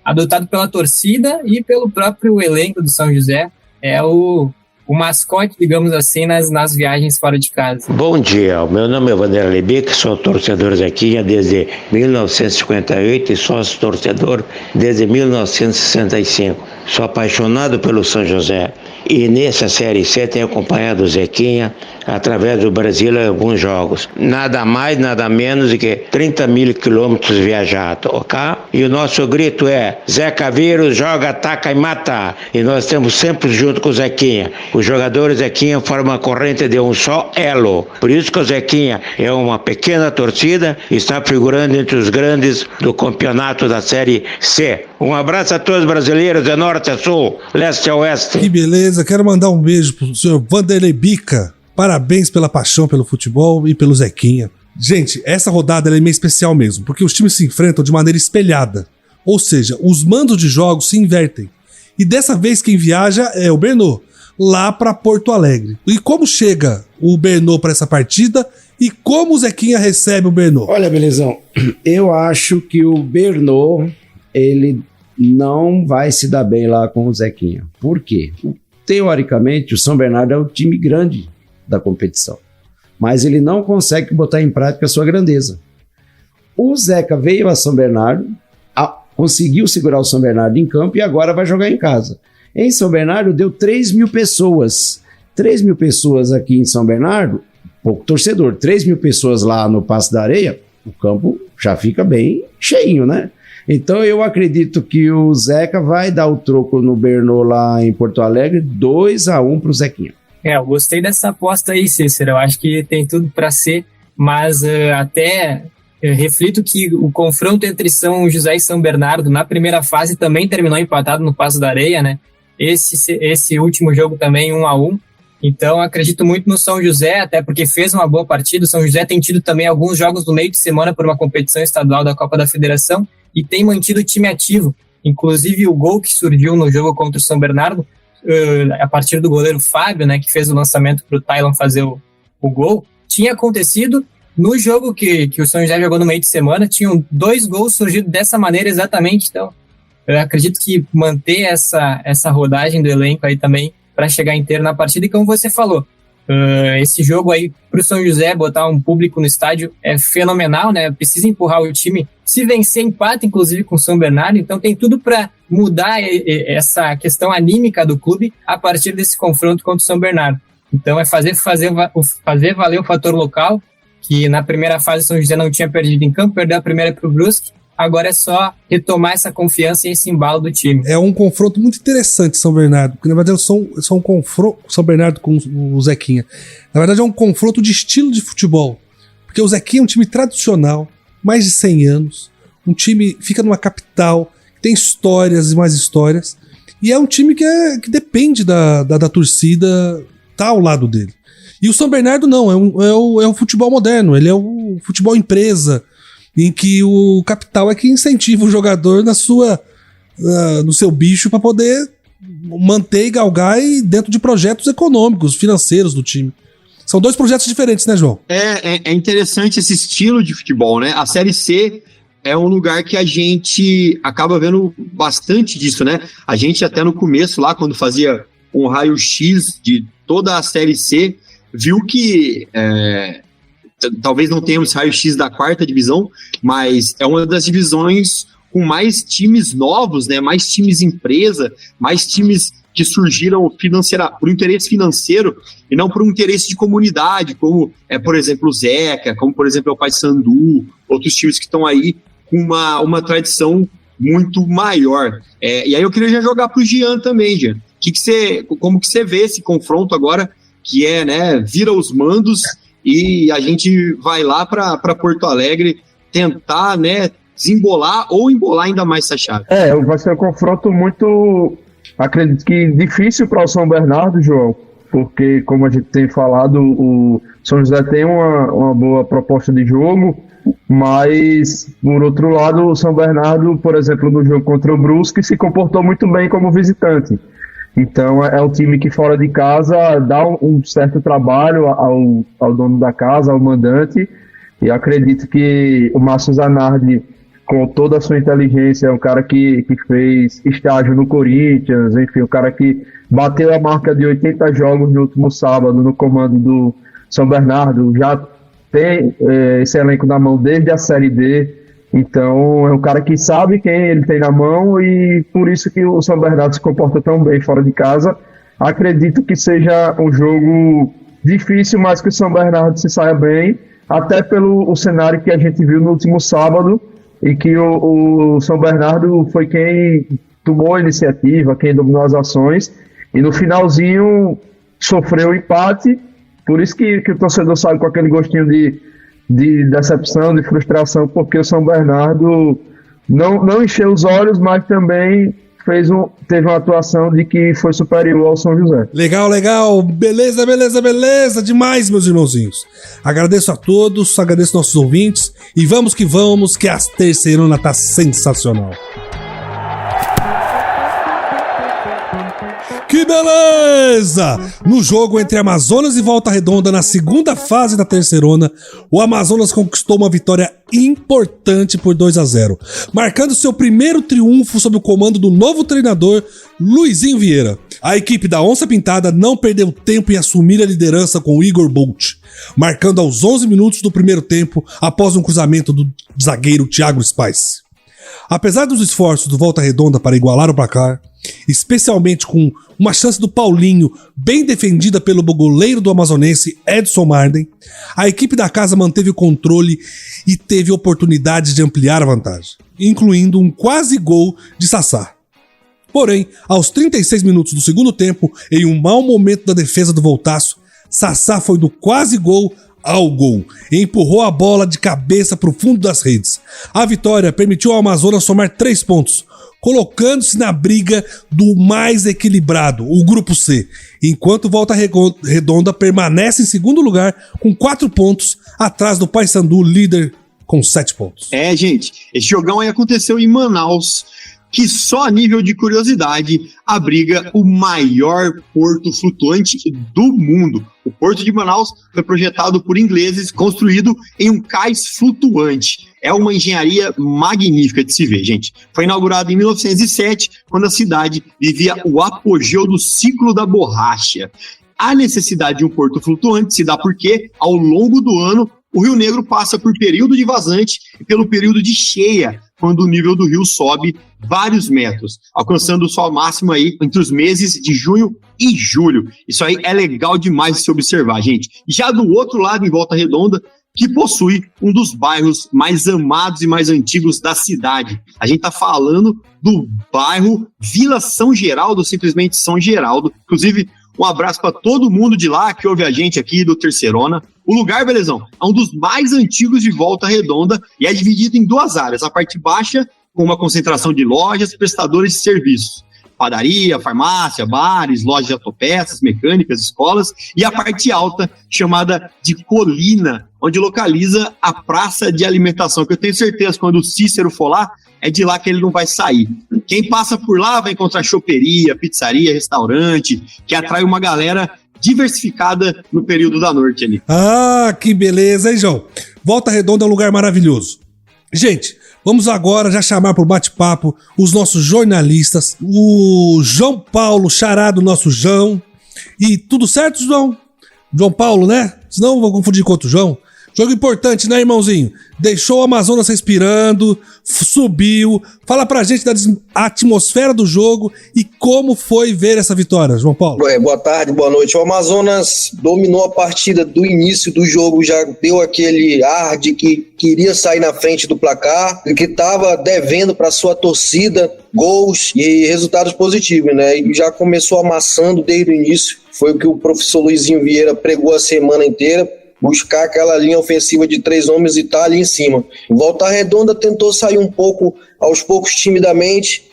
adotado pela torcida e pelo próprio elenco do São José. É o mascote, digamos assim, nas viagens fora de casa. Bom dia, meu nome é Vanderlei Bica, sou torcedor Zequinha desde 1958 e sócio torcedor desde 1965. Sou apaixonado pelo São José e nessa Série C tenho acompanhado o Zequinha através do Brasil em alguns jogos. Nada mais, nada menos do que 30 mil quilômetros viajados, ok? E o nosso grito é: Zeca Vírus, joga, ataca e mata. E nós estamos sempre junto com o Zequinha. Os jogadores Zequinha formam a corrente de um só elo. Por isso que o Zequinha é uma pequena torcida e está figurando entre os grandes do campeonato da Série C. Um abraço a todos os brasileiros de norte a sul, leste a oeste. Que beleza, quero mandar um beijo pro senhor Vanderlei Bica. Parabéns pela paixão pelo futebol e pelo Zequinha. Gente, essa rodada ela é meio especial mesmo, porque os times se enfrentam de maneira espelhada. Ou seja, os mandos de jogos se invertem. E dessa vez quem viaja é o Bernô, lá para Porto Alegre. E como chega o Bernô para essa partida e como o Zequinha recebe o Bernô? Olha, Belezão, eu acho que o Bernô, ele não vai se dar bem lá com o Zequinha. Por quê? Teoricamente, o São Bernardo é o time grande da competição, mas ele não consegue botar em prática a sua grandeza. O Zeca veio a São Bernardo, conseguiu segurar o São Bernardo em campo e agora vai jogar em casa. Em São Bernardo deu 3 mil pessoas. 3 mil pessoas aqui em São Bernardo, pouco torcedor. 3 mil pessoas lá no Passo da Areia, o campo já fica bem cheinho, né? Então eu acredito que o Zeca vai dar o troco no Bernô lá em Porto Alegre, 2-1 pro Zequinha. Eu gostei dessa aposta aí, Cícero. Eu acho que tem tudo para ser, mas até reflito que o confronto entre São José e São Bernardo na primeira fase também terminou empatado no Passo da Areia, né? Esse último jogo também 1-1. Então acredito muito no São José, até porque fez uma boa partida. O São José tem tido também alguns jogos no meio de semana por uma competição estadual da Copa da Federação e tem mantido o time ativo. Inclusive o gol que surgiu no jogo contra o São Bernardo, a partir do goleiro Fábio, né, que fez o lançamento para o Tylon fazer o gol, tinha acontecido no jogo que o São José jogou no meio de semana. Tinham 2 gols surgidos dessa maneira exatamente. Então eu acredito que manter essa rodagem do elenco aí também para chegar inteiro na partida. E como você falou, esse jogo aí para o São José botar um público no estádio é fenomenal, né? Precisa empurrar o time. Se vencer, empata inclusive com o São Bernardo. Então tem tudo para mudar essa questão anímica do clube a partir desse confronto contra o São Bernardo. Então é fazer valer o fator local, que na primeira fase o São José não tinha perdido em campo, perdeu a primeira para o Brusque. Agora é só retomar essa confiança e esse embalo do time. É um confronto muito interessante, São Bernardo, porque na verdade é só um confronto, São Bernardo com o Zequinha. Na verdade é um confronto de estilo de futebol, porque o Zequinha é um time tradicional, mais de 100 anos, um time fica numa capital, tem histórias e mais histórias, e é um time que depende da torcida tá ao lado dele. E o São Bernardo não, é o futebol moderno, ele é o futebol empresa, em que o capital é que incentiva o jogador no seu bicho para poder manter e galgar dentro de projetos econômicos, financeiros do time. São 2 projetos diferentes, né, João? É interessante esse estilo de futebol, né? A Série C é um lugar que a gente acaba vendo bastante disso, né? A gente até no começo lá, quando fazia um raio-x de toda a Série C, viu que talvez não tenhamos raio-x da 4ª divisão, mas é uma das divisões com mais times novos, né? Mais times empresa, mais times que surgiram por interesse financeiro e não por um interesse de comunidade, como por exemplo, o Zeca, como, por exemplo, o Paysandu, outros times que estão aí com uma tradição muito maior. E aí eu queria já jogar para o Jean também, Jean. Como que você vê esse confronto agora, que vira os mandos e a gente vai lá para Porto Alegre tentar, desembolar ou embolar ainda mais essa chave? Vai ser um confronto muito, acredito que difícil para o São Bernardo, João, porque, como a gente tem falado, o São José tem uma boa proposta de jogo, mas, por outro lado, o São Bernardo, por exemplo, no jogo contra o Brusque, se comportou muito bem como visitante. Então, é um time que fora de casa dá um certo trabalho ao dono da casa, ao mandante, e acredito que o Márcio Zanardi, com toda a sua inteligência, é um cara que fez estágio no Corinthians, enfim, um cara que bateu a marca de 80 jogos no último sábado no comando do São Bernardo, já tem esse elenco na mão desde a Série D, então é um cara que sabe quem ele tem na mão e por isso que o São Bernardo se comporta tão bem fora de casa. Acredito que seja um jogo difícil, mas que o São Bernardo se saia bem, até pelo cenário que a gente viu no último sábado, e que o São Bernardo foi quem tomou a iniciativa, quem dominou as ações, e no finalzinho sofreu o empate, por isso que o torcedor sai com aquele gostinho de decepção, de frustração, porque o São Bernardo não encheu os olhos, mas também teve uma atuação de que foi superior ao São José. Legal, beleza demais, meus irmãozinhos. Agradeço a todos, agradeço nossos ouvintes e vamos, que a terceirona tá sensacional. Que beleza! No jogo entre Amazonas e Volta Redonda, na segunda fase da terceirona, o Amazonas conquistou uma vitória importante por 2-0, marcando seu primeiro triunfo sob o comando do novo treinador, Luizinho Vieira. A equipe da Onça Pintada não perdeu tempo em assumir a liderança com o Igor Bolt, marcando aos 11 minutos do primeiro tempo após um cruzamento do zagueiro Thiago Spice. Apesar dos esforços do Volta Redonda para igualar o placar, especialmente com uma chance do Paulinho bem defendida pelo goleiro do amazonense Edson Marden, a equipe da casa manteve o controle e teve oportunidades de ampliar a vantagem, incluindo um quase gol de Sassá. Porém, aos 36 minutos do segundo tempo, em um mau momento da defesa do Voltaço, Sassá foi do quase gol ao gol e empurrou a bola de cabeça para o fundo das redes. A vitória permitiu ao Amazonas somar 3 pontos, colocando-se na briga do mais equilibrado, o Grupo C, enquanto Volta Redonda permanece em segundo lugar com 4 pontos, atrás do Paysandu, líder com 7 pontos. Gente, esse jogão aí aconteceu em Manaus, que só a nível de curiosidade abriga o maior porto flutuante do mundo. O Porto de Manaus foi projetado por ingleses, construído em um cais flutuante. É uma engenharia magnífica de se ver, gente. Foi inaugurado em 1907, quando a cidade vivia o apogeu do ciclo da borracha. A necessidade de um porto flutuante se dá porque, ao longo do ano, o Rio Negro passa por período de vazante e pelo período de cheia, quando o nível do rio sobe vários metros, alcançando sua máxima aí entre os meses de junho e julho. Isso aí é legal demais de se observar, gente. Já do outro lado, em Volta Redonda, que possui um dos bairros mais amados e mais antigos da cidade. A gente tá falando do bairro Vila São Geraldo, simplesmente São Geraldo. Inclusive, um abraço para todo mundo de lá que ouve a gente aqui do Terceirona. O lugar, belezão, é um dos mais antigos de Volta Redonda e é dividido em 2 áreas. A parte baixa, com uma concentração de lojas, prestadores de serviços. Padaria, farmácia, bares, lojas de autopeças, mecânicas, escolas. E a parte alta, chamada de Colina, onde localiza a praça de alimentação, que eu tenho certeza que quando o Cícero for lá, é de lá que ele não vai sair. Quem passa por lá vai encontrar choperia, pizzaria, restaurante, que atrai uma galera diversificada no período da noite ali. Ah, que beleza, hein, João? Volta Redonda é um lugar maravilhoso. Gente, vamos agora já chamar para o bate-papo os nossos jornalistas, o João Paulo, xará do nosso João. E tudo certo, João? João Paulo, né? Senão eu vou confundir com outro João. Jogo importante, né, irmãozinho? Deixou o Amazonas respirando, subiu. Fala pra gente da atmosfera do jogo e como foi ver essa vitória, João Paulo. Boa tarde, boa noite. O Amazonas dominou a partida do início do jogo, já deu aquele ar de que queria sair na frente do placar, que estava devendo para sua torcida gols e resultados positivos, né? E já começou amassando desde o início. Foi o que o professor Luizinho Vieira pregou a semana inteira, buscar aquela linha ofensiva de 3 homens e tá ali em cima. Volta Redonda tentou sair um pouco, aos poucos, timidamente.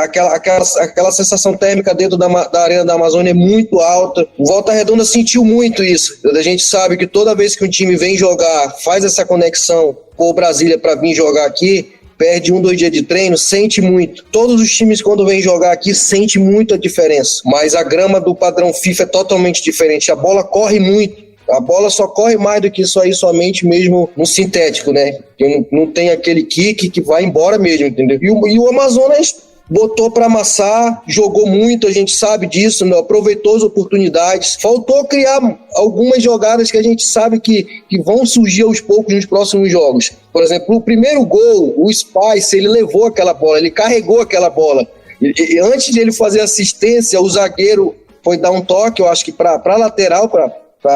Aquela sensação térmica dentro da Arena da Amazônia é muito alta. O Volta Redonda sentiu muito isso. A gente sabe que toda vez que um time vem jogar, faz essa conexão com o Brasília para vir jogar aqui, perde 1-2 dias de treino, sente muito. Todos os times, quando vêm jogar aqui, sente muito a diferença. Mas a grama do padrão FIFA é totalmente diferente. A bola corre muito. A bola só corre mais do que isso aí, somente mesmo no sintético, né? Que não tem aquele kick que vai embora mesmo, entendeu? E o Amazonas botou para amassar, jogou muito, a gente sabe disso, né? Aproveitou as oportunidades. Faltou criar algumas jogadas que a gente sabe que vão surgir aos poucos nos próximos jogos. Por exemplo, o primeiro gol, o Spice, ele levou aquela bola, ele carregou aquela bola. E antes de ele fazer assistência, o zagueiro foi dar um toque, eu acho que para lateral, para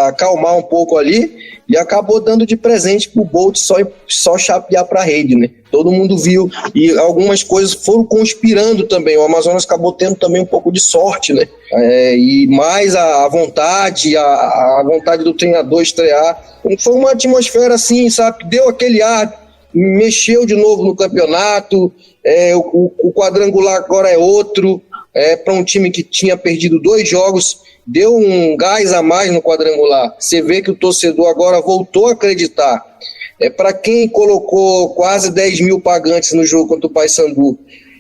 acalmar um pouco ali, e acabou dando de presente pro Bolt só chapear pra rede, né? Todo mundo viu, e algumas coisas foram conspirando também. O Amazonas acabou tendo também um pouco de sorte, né? E mais a vontade, a vontade do treinador estrear. Foi uma atmosfera assim, sabe? Deu aquele ar, mexeu de novo no campeonato, o quadrangular agora é outro, para um time que tinha perdido 2 jogos, deu um gás a mais no quadrangular. Você vê que o torcedor agora voltou a acreditar. Para quem colocou quase 10 mil pagantes no jogo contra o Paysandu,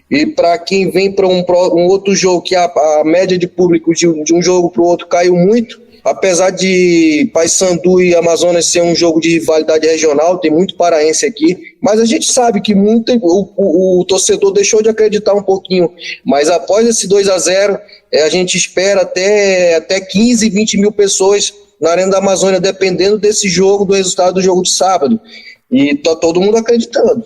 e para quem vem para um outro jogo que a média de público de um jogo para o outro caiu muito, apesar de Paysandu e Amazonas ser um jogo de rivalidade regional, tem muito paraense aqui, mas a gente sabe que o torcedor deixou de acreditar um pouquinho, mas após esse 2-0, a gente espera até 15, 20 mil pessoas na Arena da Amazônia, dependendo desse jogo, do resultado do jogo de sábado. E tá todo mundo acreditando,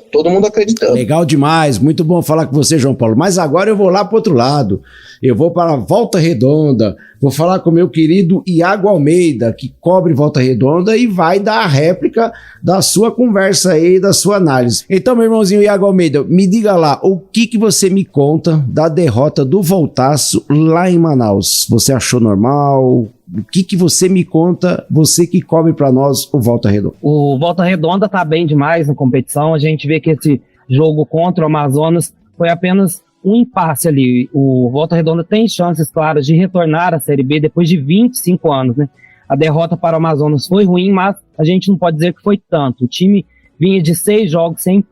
Legal demais, muito bom falar com você, João Paulo. Mas agora eu vou lá pro outro lado, eu vou para Volta Redonda, vou falar com o meu querido Iago Almeida, que cobre Volta Redonda e vai dar a réplica da sua conversa aí, da sua análise. Então, meu irmãozinho Iago Almeida, me diga lá, o que você me conta da derrota do Voltaço lá em Manaus? Você achou normal? O que você me conta, você que cobre pra nós o Volta Redonda? O Volta Redonda tá bem demais na competição. A gente vê que esse jogo contra o Amazonas foi apenas um impasse ali. O Volta Redonda tem chances claras de retornar à Série B depois de 25 anos, né? A derrota para o Amazonas foi ruim, mas a gente não pode dizer que foi tanto. O time vinha de 6 jogos sem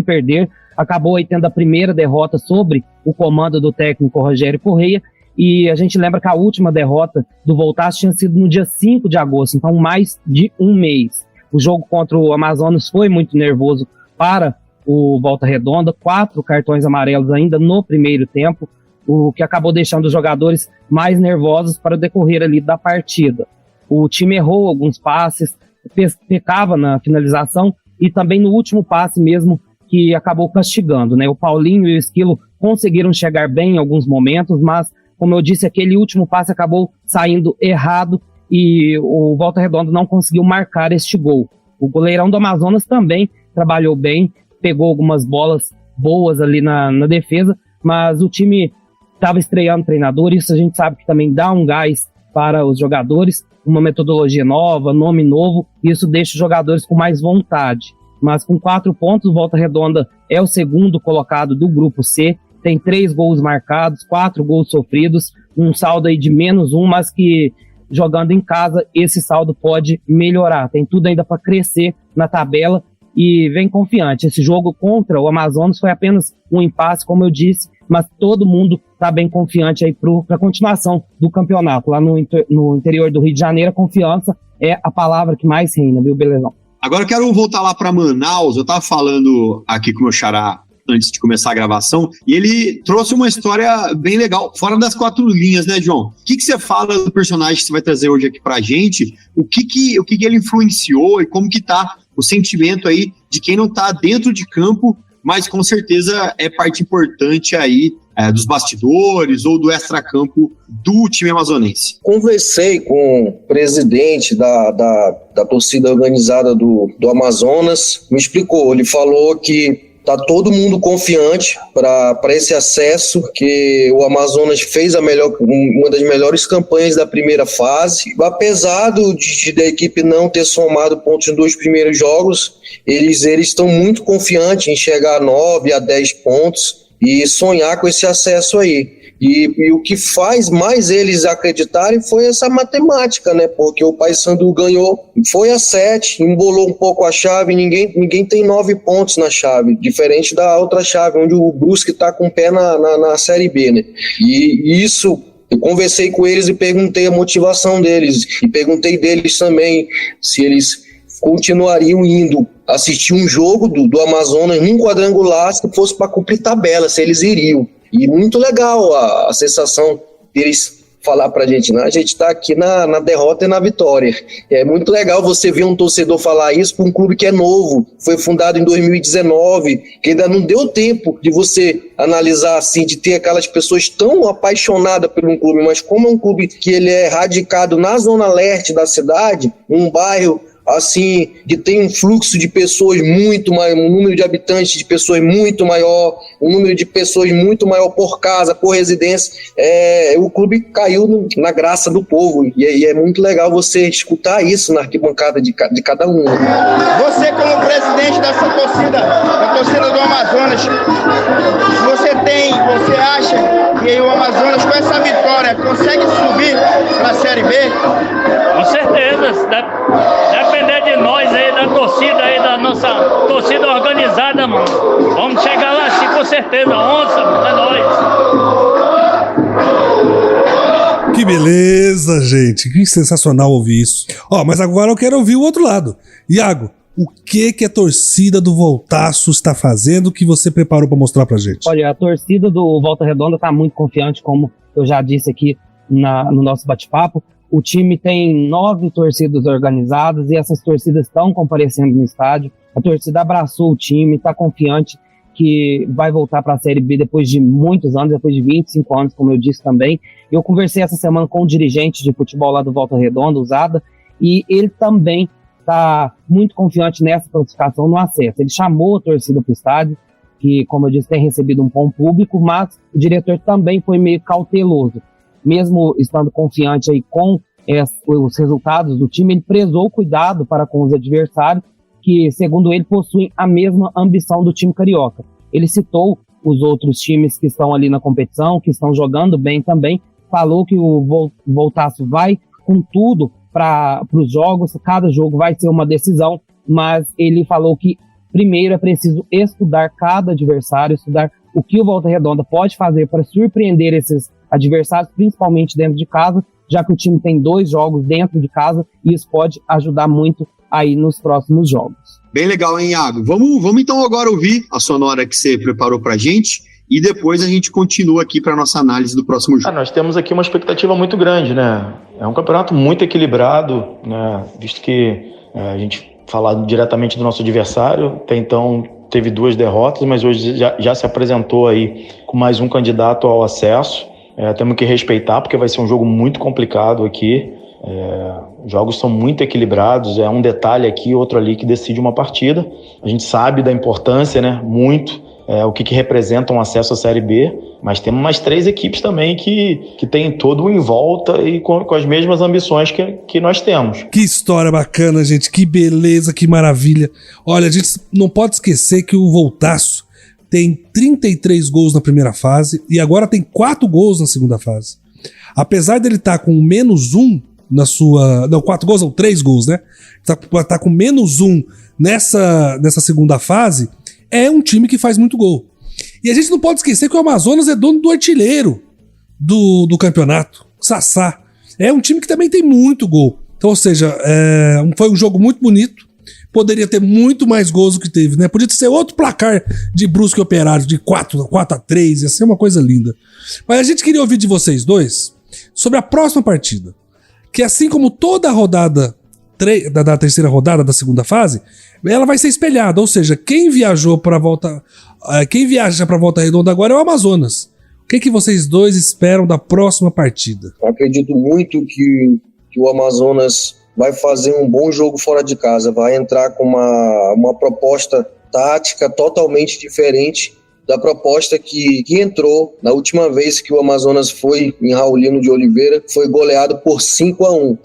perder, acabou aí tendo a primeira derrota sobre o comando do técnico Rogério Correia. E a gente lembra que a última derrota do Voltaço tinha sido no dia 5 de agosto, então mais de um mês. O jogo contra o Amazonas foi muito nervoso para o Volta Redonda, 4 cartões amarelos ainda no primeiro tempo, o que acabou deixando os jogadores mais nervosos para o decorrer ali da partida. O time errou alguns passes, pecava na finalização e também no último passe mesmo, que acabou castigando, né? O Paulinho e o Esquilo conseguiram chegar bem em alguns momentos, mas como eu disse, aquele último passe acabou saindo errado e o Volta Redonda não conseguiu marcar este gol. O goleirão do Amazonas também trabalhou bem, pegou algumas bolas boas ali na defesa, mas o time estava estreando treinador, isso a gente sabe que também dá um gás para os jogadores, uma metodologia nova, nome novo, isso deixa os jogadores com mais vontade. Mas com 4 pontos, o Volta Redonda é o segundo colocado do grupo C, tem 3 gols marcados, 4 gols sofridos, um saldo aí de -1, mas que jogando em casa esse saldo pode melhorar. Tem tudo ainda para crescer na tabela e vem confiante. Esse jogo contra o Amazonas foi apenas um impasse, como eu disse, mas todo mundo está bem confiante aí para a continuação do campeonato. Lá no interior do Rio de Janeiro, a confiança é a palavra que mais reina, viu, Belezão? Agora eu quero voltar lá para Manaus. Eu estava falando aqui com o meu xará antes de começar a gravação, e ele trouxe uma história bem legal, fora das 4 linhas, né, João? O que você fala do personagem que você vai trazer hoje aqui pra gente? O que ele influenciou e como que tá o sentimento aí de quem não tá dentro de campo, mas com certeza é parte importante aí dos bastidores ou do extracampo do time amazonense. Conversei com o presidente da torcida organizada do Amazonas, me explicou, ele falou que tá todo mundo confiante para esse acesso, que o Amazonas fez uma das melhores campanhas da primeira fase. Apesar da equipe não ter somado pontos nos 2 primeiros jogos, eles estão muito confiantes em chegar a 9 a 10 pontos e sonhar com esse acesso aí. E o que faz mais eles acreditarem foi essa matemática, né? Porque o Paysandu ganhou, foi a 7, embolou um pouco a chave, ninguém tem 9 pontos na chave, diferente da outra chave, onde o Brusque está com o pé na Série B, né? E isso, eu conversei com eles e perguntei a motivação deles, e perguntei deles também se eles continuariam indo assistir um jogo do Amazonas num quadrangular se fosse para cumprir tabela, se eles iriam. E muito legal a sensação deles falar pra gente, né? A gente tá aqui na derrota e na vitória. É muito legal você ver um torcedor falar isso para um clube que é novo, foi fundado em 2019, que ainda não deu tempo de você analisar assim, de ter aquelas pessoas tão apaixonadas por um clube, mas como é um clube que ele é radicado na zona leste da cidade, um bairro assim, que tem um fluxo de pessoas muito maior, um número de habitantes de pessoas muito maior, um número de pessoas muito maior por casa, por residência, o clube caiu na graça do povo, e é muito legal você escutar isso na arquibancada de cada um. Você como presidente dessa torcida, da torcida do Amazonas, você acha que o Amazonas com essa vitória consegue subir para a Série B? Com certeza, se depender de nós aí, da torcida aí, da nossa torcida organizada, mano. Vamos chegar lá sim, com certeza. Onça, mano, é nóis. Que beleza, gente. Que sensacional ouvir isso. Mas agora eu quero ouvir o outro lado. Iago, o que a torcida do Voltaço está fazendo que você preparou para mostrar pra gente? Olha, a torcida do Volta Redonda está muito confiante, como eu já disse aqui no nosso bate-papo. O time tem 9 torcidas organizadas e essas torcidas estão comparecendo no estádio. A torcida abraçou o time, está confiante que vai voltar para a Série B depois de muitos anos, depois de 25 anos, como eu disse também. Eu conversei essa semana com um dirigente de futebol lá do Volta Redonda, o Zada, e ele também está muito confiante nessa classificação no acesso. Ele chamou a torcida para o estádio, que, como eu disse, tem recebido um bom público, mas o diretor também foi meio cauteloso. Mesmo estando confiante aí com os resultados do time, ele prezou o cuidado para com os adversários, que, segundo ele, possuem a mesma ambição do time carioca. Ele citou os outros times que estão ali na competição, que estão jogando bem também, falou que o Voltaço vai com tudo para os jogos, cada jogo vai ser uma decisão, mas ele falou que primeiro é preciso estudar cada adversário, estudar o que o Volta Redonda pode fazer para surpreender esses adversários, principalmente dentro de casa, já que o time tem 2 jogos dentro de casa e isso pode ajudar muito aí nos próximos jogos. Bem legal, hein, Iago? Vamos então agora ouvir a sonora que você preparou pra gente e depois a gente continua aqui para nossa análise do próximo jogo. Nós temos aqui uma expectativa muito grande, né? É um campeonato muito equilibrado, né? Visto que a gente falar diretamente do nosso adversário, até então teve 2 derrotas, mas hoje já se apresentou aí com mais um candidato ao acesso. Temos que respeitar, porque vai ser um jogo muito complicado aqui. Jogos são muito equilibrados, é um detalhe aqui, outro ali que decide uma partida. A gente sabe da importância, né? Muito, o que representa um acesso à Série B, mas temos mais 3 equipes também que tem todo em volta e com as mesmas ambições que nós temos. Que história bacana, gente, que beleza, que maravilha. Olha, a gente não pode esquecer que o Voltaço tem 33 gols na primeira fase e agora tem 4 gols na segunda fase. Apesar dele estar com -1 na sua... Não, 4 gols, não, 3 gols, né? Tá com -1 nessa segunda fase, é um time que faz muito gol. E a gente não pode esquecer que o Amazonas é dono do artilheiro do campeonato, Sassá. É um time que também tem muito gol. Então, ou seja, foi um jogo muito bonito. poderia ter muito mais gols do que teve, né? Podia ser outro placar de Brusque e Operário, de 4-3, ia ser uma coisa linda. Mas a gente queria ouvir de vocês dois sobre a próxima partida, que assim como toda a rodada da terceira rodada da segunda fase, ela vai ser espelhada, ou seja, quem viaja para Volta Redonda agora é o Amazonas. O que vocês dois esperam da próxima partida? Eu acredito muito que o Amazonas vai fazer um bom jogo fora de casa, vai entrar com uma proposta tática totalmente diferente da proposta que entrou na última vez que o Amazonas foi em Raulino de Oliveira, foi goleado por 5-1,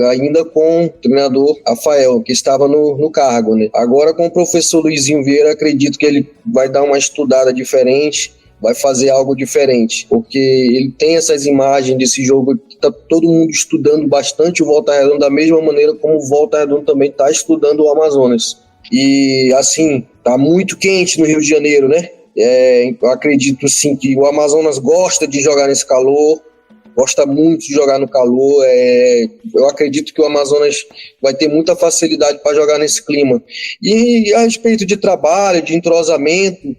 ainda com o treinador Rafael, que estava no cargo, né? Agora com o professor Luizinho Vieira, acredito que ele vai dar uma estudada diferente, vai fazer algo diferente, porque ele tem essas imagens desse jogo que está todo mundo estudando bastante o Volta Redonda, da mesma maneira como o Volta Redonda também está estudando o Amazonas. E assim, tá muito quente no Rio de Janeiro, né? Eu acredito sim que o Amazonas gosta de jogar nesse calor, gosta muito de jogar no calor. Eu acredito que o Amazonas vai ter muita facilidade para jogar nesse clima. E a respeito de trabalho, de entrosamento,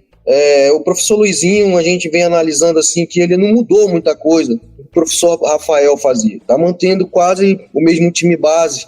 o professor Luizinho, a gente vem analisando assim que ele não mudou muita coisa. O professor Rafael fazia, está mantendo quase o mesmo time base.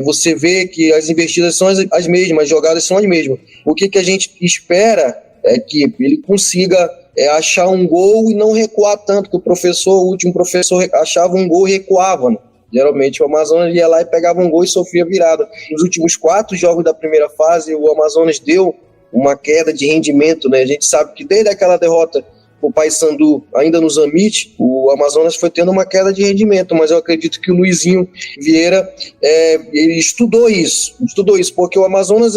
Você vê que as investidas são as mesmas, as jogadas são as mesmas. O que a gente espera é que ele consiga achar um gol e não recuar tanto, que o último professor achava um gol e recuava, né? Geralmente o Amazonas ia lá e pegava um gol e sofria virada. Nos últimos 4 jogos da primeira fase, o Amazonas deu uma queda de rendimento, né? A gente sabe que desde aquela derrota o Paysandu ainda no Zamit, o Amazonas foi tendo uma queda de rendimento, mas eu acredito que o Luizinho Vieira ele estudou isso, porque o Amazonas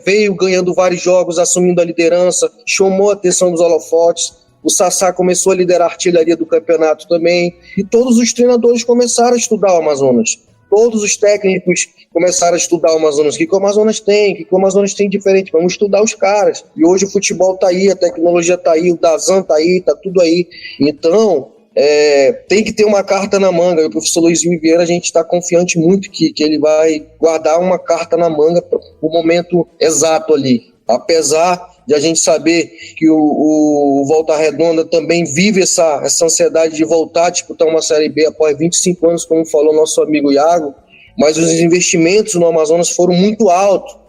veio ganhando vários jogos, assumindo a liderança, chamou a atenção dos holofotes, o Sassá começou a liderar a artilharia do campeonato também, e todos os treinadores começaram a estudar o Amazonas. Todos os técnicos começaram a estudar o Amazonas. O que o Amazonas tem? O que o Amazonas tem diferente? Vamos estudar os caras. E hoje o futebol tá aí, a tecnologia tá aí, o Dazan tá aí, tá tudo aí. Então, tem que ter uma carta na manga. E o professor Luizinho Vieira, a gente está confiante muito que ele vai guardar uma carta na manga para o momento exato ali. Apesar de a gente saber que o Volta Redonda também vive essa ansiedade de voltar a disputar uma Série B após 25 anos, como falou nosso amigo Iago, mas os investimentos no Amazonas foram muito altos,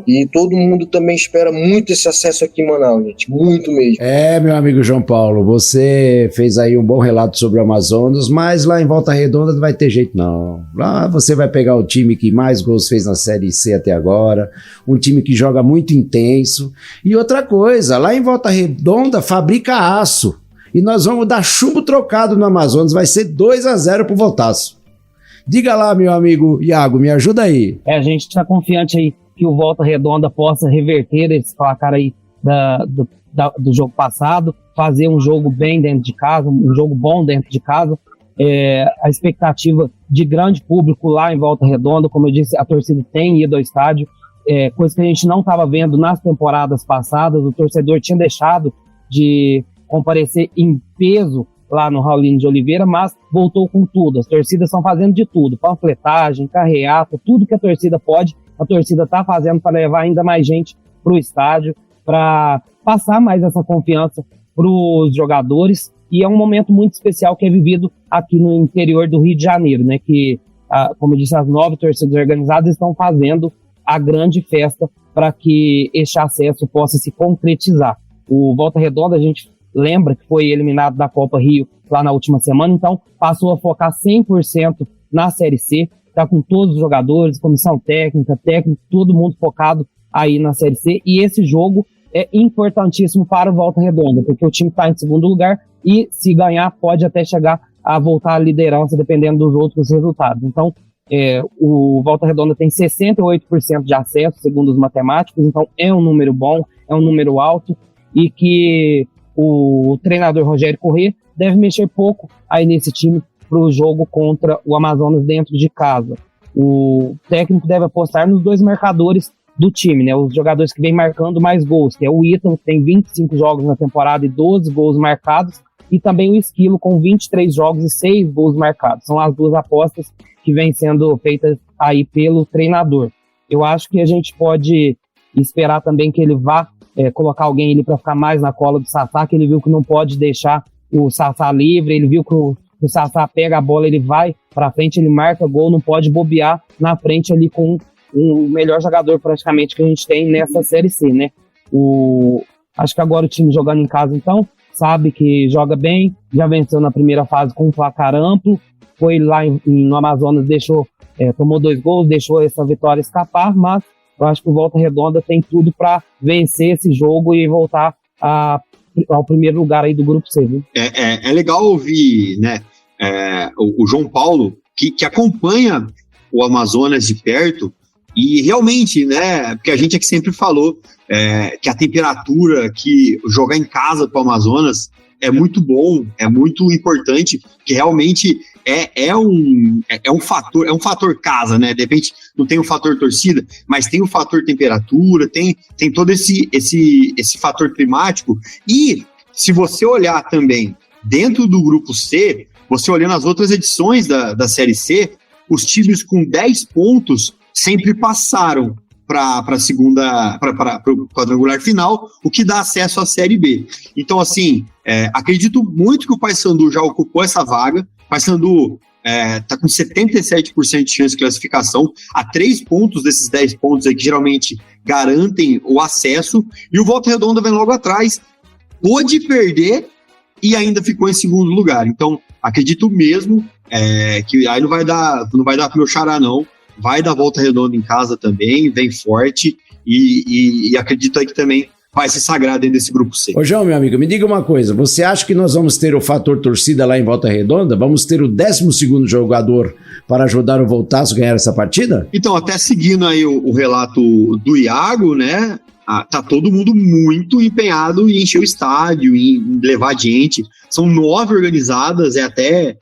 e todo mundo também espera muito esse acesso aqui em Manaus, gente, muito mesmo. Meu amigo João Paulo, você fez aí um bom relato sobre o Amazonas, mas lá em Volta Redonda não vai ter jeito não. Lá você vai pegar o time que mais gols fez na Série C até agora, um time que joga muito intenso, e outra coisa, lá em Volta Redonda fabrica aço, e nós vamos dar chumbo trocado no Amazonas, vai ser 2-0 pro Voltaço. Diga lá, meu amigo Iago, me ajuda aí. A gente está confiante aí que o Volta Redonda possa reverter esse placar aí do jogo passado, fazer um jogo bem dentro de casa, um jogo bom dentro de casa. A expectativa de grande público lá em Volta Redonda, como eu disse, a torcida tem ido ao estádio, coisa que a gente não estava vendo nas temporadas passadas. O torcedor tinha deixado de comparecer em peso lá no Raulino de Oliveira, mas voltou com tudo. As torcidas estão fazendo de tudo, panfletagem, carreata, tudo que a torcida pode, a torcida está fazendo para levar ainda mais gente para o estádio, para passar mais essa confiança para os jogadores, e é um momento muito especial que é vivido aqui no interior do Rio de Janeiro, né, que, como eu disse, as 9 torcidas organizadas estão fazendo a grande festa para que este acesso possa se concretizar. O Volta Redonda, a gente lembra que foi eliminado da Copa Rio lá na última semana, então passou a focar 100% na Série C, está com todos os jogadores, comissão técnica, todo mundo focado aí na Série C, e esse jogo é importantíssimo para o Volta Redonda, porque o time está em segundo lugar e se ganhar pode até chegar a voltar à liderança dependendo dos outros resultados. Então o Volta Redonda tem 68% de acesso, segundo os matemáticos, então é um número bom, é um número alto, e que o treinador Rogério Corrêa deve mexer pouco aí nesse time para o jogo contra o Amazonas dentro de casa. O técnico deve apostar nos 2 marcadores do time, né? Os jogadores que vêm marcando mais gols, que é o Ítalo, que tem 25 jogos na temporada e 12 gols marcados, e também o Esquilo, com 23 jogos e 6 gols marcados. São as 2 apostas que vêm sendo feitas aí pelo treinador. Eu acho que a gente pode esperar também que ele vá colocar alguém ali para ficar mais na cola do Sassá, que ele viu que não pode deixar o Sassá livre, ele viu que o Sassá pega a bola, ele vai para frente, ele marca gol, não pode bobear na frente ali com o melhor jogador praticamente que a gente tem nessa Série C, né? Acho que agora o time jogando em casa, então, sabe que joga bem, já venceu na primeira fase com um placar amplo, foi lá no Amazonas, tomou 2 gols, deixou essa vitória escapar, mas eu acho que o Volta Redonda tem tudo para vencer esse jogo e voltar ao primeiro lugar aí do Grupo C. Viu? É legal ouvir, né, o João Paulo, que acompanha o Amazonas de perto, e realmente, né, porque a gente aqui sempre falou que a temperatura, que jogar em casa para o Amazonas é muito bom, é muito importante, que realmente é um fator casa, né? De repente não tem o fator torcida, mas tem o fator temperatura, tem todo esse fator climático. E se você olhar também dentro do Grupo C, você olhando as outras edições da Série C, os times com 10 pontos sempre passaram para o quadrangular final, o que dá acesso à Série B. Então, assim, acredito muito que o Paysandu já ocupou essa vaga. O Paysandu está com 77% de chance de classificação, a 3 pontos desses 10 pontos aí que geralmente garantem o acesso, e o Volta Redonda vem logo atrás, pôde perder e ainda ficou em segundo lugar. Então, acredito mesmo que aí não vai dar pro meu xará, não. Vai dar Volta Redonda em casa também, vem forte, e acredito aí que também vai se sagrar dentro desse Grupo C. Ô João, meu amigo, me diga uma coisa, você acha que nós vamos ter o fator torcida lá em Volta Redonda? Vamos ter o 12º jogador para ajudar o Voltaço a ganhar essa partida? Então, até seguindo aí o relato do Iago, né, tá todo mundo muito empenhado em encher o estádio, em levar gente. São 9 organizadas, é até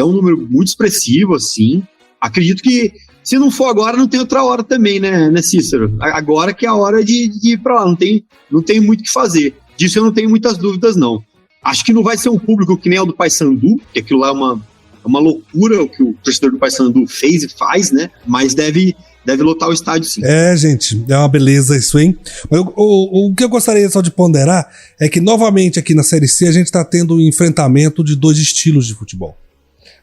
um número muito expressivo, assim. Acredito que se não for agora, não tem outra hora também, né, Cícero? Agora que é a hora de ir pra lá, não tem muito o que fazer. Disso eu não tenho muitas dúvidas, não. Acho que não vai ser um público que nem o do Paysandu, que aquilo lá é uma loucura o que o torcedor do Paysandu fez e faz, né? Mas deve lotar o estádio, sim. Gente, é uma beleza isso, hein? Mas o que eu gostaria só de ponderar é que, novamente, aqui na Série C, a gente tá tendo um enfrentamento de 2 estilos de futebol.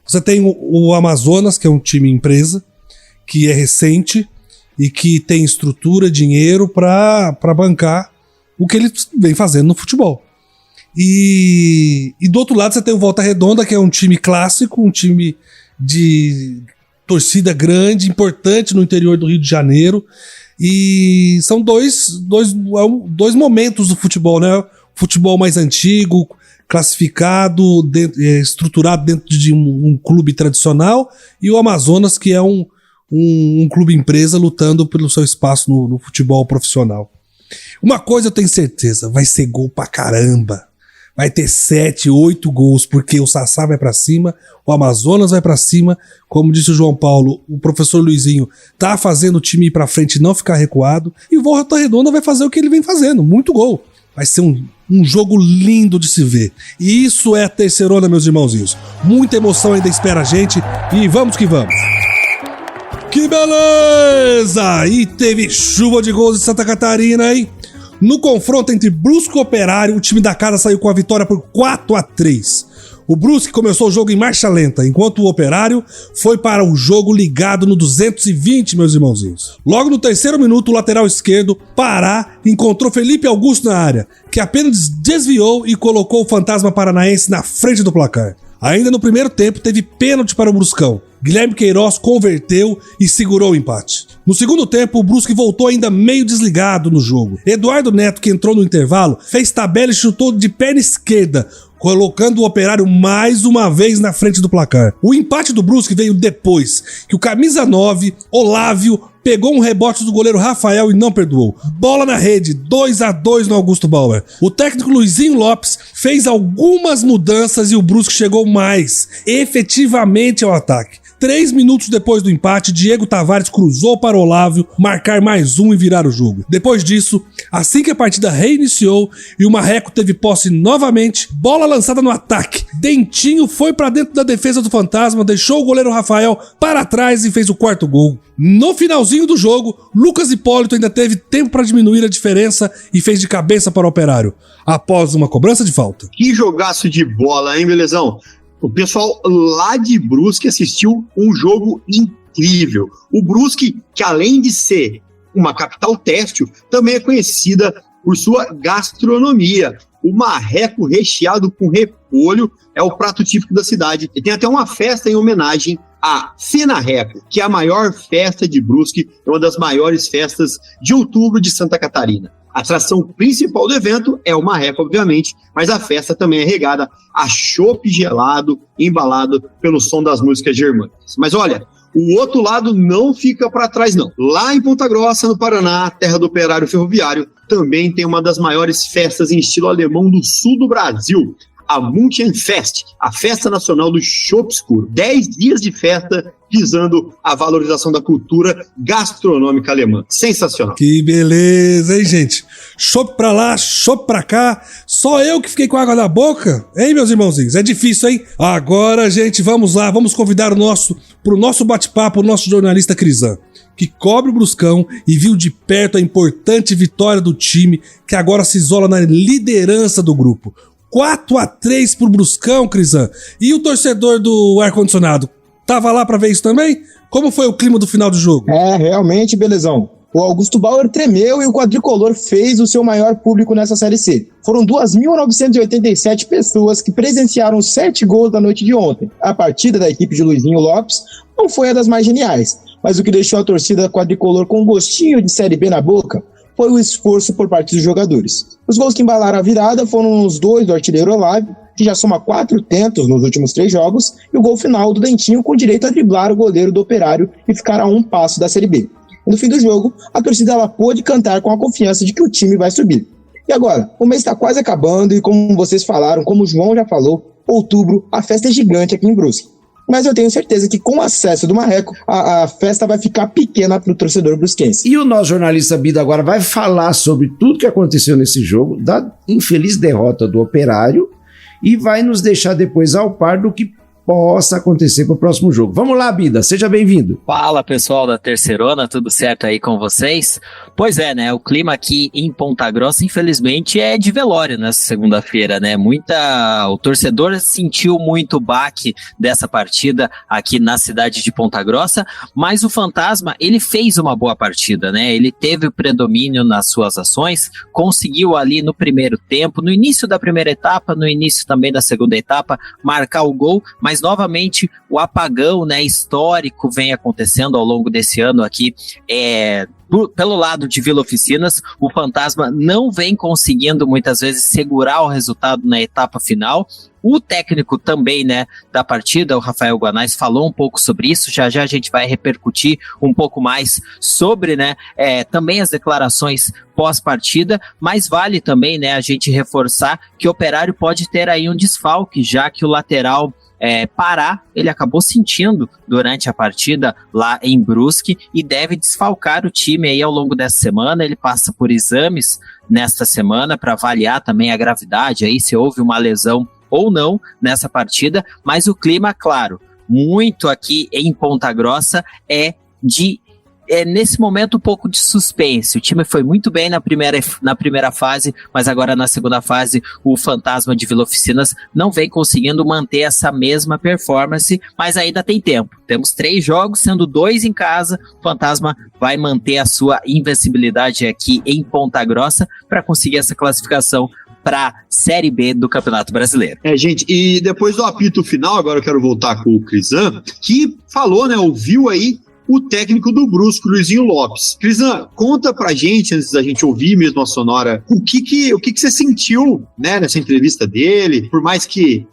Você tem o Amazonas, que é um time empresa, que é recente e que tem estrutura, dinheiro para bancar o que ele vem fazendo no futebol. E do outro lado você tem o Volta Redonda, que é um time clássico, um time de torcida grande, importante no interior do Rio de Janeiro. E são dois momentos do futebol, né? O futebol mais antigo, classificado, estruturado dentro de um clube tradicional, e o Amazonas, que é um clube empresa lutando pelo seu espaço no futebol profissional. Uma coisa eu tenho certeza, vai ser gol pra caramba. Vai ter 7, 8 gols, porque o Sassá vai pra cima, o Amazonas vai pra cima. Como disse o João Paulo, o professor Luizinho tá fazendo o time ir pra frente e não ficar recuado. E o Volta Redonda vai fazer o que ele vem fazendo, muito gol. Vai ser um jogo lindo de se ver. E isso é a terceirona, meus irmãozinhos. Muita emoção ainda espera a gente, e vamos que vamos. Que beleza! E teve chuva de gols em Santa Catarina, hein? No confronto entre Brusque e Operário, o time da casa saiu com a vitória por 4-3. O Brusque começou o jogo em marcha lenta, enquanto o Operário foi para o jogo ligado no 220, meus irmãozinhos. Logo no 3º minuto, o lateral esquerdo, Pará, encontrou Felipe Augusto na área, que apenas desviou e colocou o fantasma paranaense na frente do placar. Ainda no primeiro tempo, teve pênalti para o Bruscão. Guilherme Queiroz converteu e segurou o empate. No segundo tempo, o Brusque voltou ainda meio desligado no jogo. Eduardo Neto, que entrou no intervalo, fez tabela e chutou de perna esquerda, colocando o Operário mais uma vez na frente do placar. O empate do Brusque veio depois que o camisa 9, Olávio, pegou um rebote do goleiro Rafael e não perdoou. Bola na rede, 2-2 no Augusto Bauer. O técnico Luizinho Lopes fez algumas mudanças e o Brusque chegou mais efetivamente ao ataque. 3 minutos depois do empate, Diego Tavares cruzou para Olávio marcar mais um e virar o jogo. Depois disso, assim que a partida reiniciou e o Marreco teve posse novamente, bola lançada no ataque. Dentinho foi para dentro da defesa do Fantasma, deixou o goleiro Rafael para trás e fez o 4º gol. No finalzinho do jogo, Lucas Hipólito ainda teve tempo para diminuir a diferença e fez de cabeça para o Operário, após uma cobrança de falta. Que jogaço de bola, hein, belezão? O pessoal lá de Brusque assistiu um jogo incrível. O Brusque, que além de ser uma capital têxtil, também é conhecida por sua gastronomia. O marreco recheado com repolho é o prato típico da cidade. E tem até uma festa em homenagem a Fenarreco, que é a maior festa de Brusque, é uma das maiores festas de outubro de Santa Catarina. A atração principal do evento é o marreco, obviamente, mas a festa também é regada a chopp gelado, embalado pelo som das músicas germânicas. Mas olha, o outro lado não fica para trás, não. Lá em Ponta Grossa, no Paraná, terra do operário ferroviário, também tem uma das maiores festas em estilo alemão do sul do Brasil, a Munchenfest, a festa nacional do chopp escuro. 10 dias de festa visando a valorização da cultura gastronômica alemã. Sensacional. Que beleza, hein, gente? Chopp pra lá, chopp pra cá. Só eu que fiquei com água na boca? Hein, meus irmãozinhos? É difícil, hein? Agora, gente, vamos lá. Vamos convidar pro nosso bate-papo o nosso jornalista Crisan, que cobre o Bruscão e viu de perto a importante vitória do time, que agora se isola na liderança do grupo. 4-3 pro Bruscão, Crisan. E o torcedor do ar-condicionado? Tava lá pra ver isso também? Como foi o clima do final do jogo? Realmente, belezão. O Augusto Bauer tremeu e o quadricolor fez o seu maior público nessa Série C. Foram 2.987 pessoas que presenciaram 7 gols da noite de ontem. A partida da equipe de Luizinho Lopes não foi a das mais geniais, mas o que deixou a torcida quadricolor com um gostinho de Série B na boca foi o esforço por parte dos jogadores. Os gols que embalaram a virada foram os 2 do artilheiro Olávio, que já soma 4 tentos nos últimos 3 jogos, e o gol final do Dentinho com direito a driblar o goleiro do Operário e ficar a 1 passo da Série B. E no fim do jogo, a torcida ela pôde cantar com a confiança de que o time vai subir. E agora, o mês está quase acabando e como vocês falaram, como o João já falou, outubro, a festa é gigante aqui em Brusque. Mas eu tenho certeza que com o acesso do Marreco, a festa vai ficar pequena para o torcedor brusquense. E o nosso jornalista Bida agora vai falar sobre tudo que aconteceu nesse jogo, da infeliz derrota do Operário, e vai nos deixar depois ao par do que possa acontecer para o próximo jogo. Vamos lá, Bida, seja bem-vindo. Fala, pessoal da Terceirona, tudo certo aí com vocês? Pois é, né, o clima aqui em Ponta Grossa, infelizmente, é de velório nessa segunda-feira, né, o torcedor sentiu muito o baque dessa partida aqui na cidade de Ponta Grossa, mas o Fantasma, ele fez uma boa partida, né, ele teve o predomínio nas suas ações, conseguiu ali no primeiro tempo, no início da primeira etapa, no início também da segunda etapa, marcar o gol, mas novamente o apagão, né, histórico vem acontecendo ao longo desse ano aqui, pelo lado de Vila Oficinas, o Fantasma não vem conseguindo muitas vezes segurar o resultado na etapa final. O técnico também, né, da partida, o Rafael Guanais, falou um pouco sobre isso, já a gente vai repercutir um pouco mais sobre, né, também as declarações pós-partida, mas vale também, né, a gente reforçar que o Operário pode ter aí um desfalque, já que o lateral Pará, ele acabou sentindo durante a partida lá em Brusque e deve desfalcar o time aí ao longo dessa semana. Ele passa por exames nesta semana para avaliar também a gravidade aí, se houve uma lesão ou não nessa partida, mas o clima, claro, muito aqui em Ponta Grossa nesse momento um pouco de suspense. O time foi muito bem na primeira fase, mas agora na segunda fase o Fantasma de Vila Oficinas não vem conseguindo manter essa mesma performance, mas ainda tem tempo. Temos 3 jogos, sendo 2 em casa. O Fantasma vai manter a sua invencibilidade aqui em Ponta Grossa para conseguir essa classificação para Série B do Campeonato Brasileiro. Gente, e depois do apito final, agora eu quero voltar com o Crisan, que falou, né, ouviu aí o técnico do Brusque, Luizinho Lopes. Crisan, conta pra gente, antes da gente ouvir mesmo a sonora, o que você sentiu, né, nessa entrevista dele, por mais que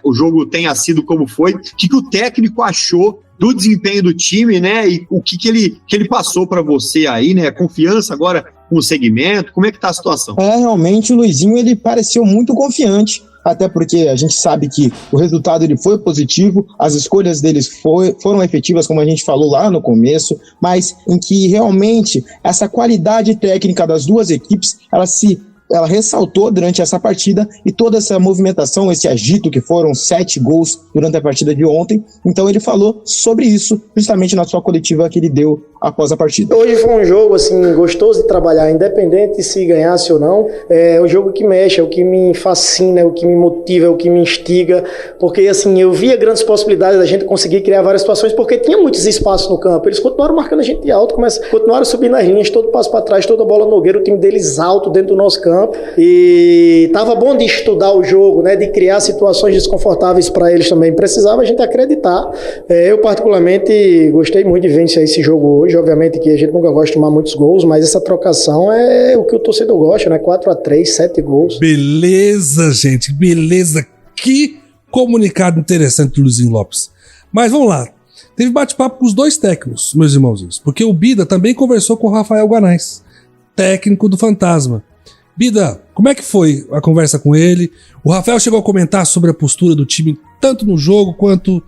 o jogo tenha sido como foi, o que o técnico achou do desempenho do time, né, e o que ele passou pra você aí, né, confiança agora com o segmento, como é que tá a situação? Realmente o Luizinho, ele pareceu muito confiante até porque a gente sabe que o resultado ele foi positivo, as escolhas deles foram efetivas, como a gente falou lá no começo, mas em que realmente essa qualidade técnica das duas equipes, ela ressaltou durante essa partida, e toda essa movimentação, esse agito que foram 7 gols durante a partida de ontem. Então ele falou sobre isso justamente na sua coletiva que ele deu após a partida. Hoje foi um jogo assim, gostoso de trabalhar, independente se ganhasse ou não. É o jogo que mexe, é o que me fascina, é o que me motiva, é o que me instiga, porque assim, eu via grandes possibilidades da gente conseguir criar várias situações, porque tinha muitos espaços no campo. Eles continuaram marcando a gente alto, continuaram subindo as linhas, todo passo para trás, toda bola nogueira, o time deles alto dentro do nosso campo. E tava bom de estudar o jogo, né, de criar situações desconfortáveis para eles também. Precisava a gente acreditar. Eu particularmente gostei muito de vencer esse jogo hoje. Obviamente que a gente nunca gosta de tomar muitos gols, mas essa trocação é o que o torcedor gosta, né? 4-3, 7 gols. Beleza, gente, beleza. Que comunicado interessante do Luizinho Lopes. Mas vamos lá. Teve bate-papo com os dois técnicos, meus irmãozinhos, porque o Bida também conversou com o Rafael Guanais, técnico do Fantasma. Bida, como é que foi a conversa com ele? O Rafael chegou a comentar sobre a postura do time, tanto no jogo quanto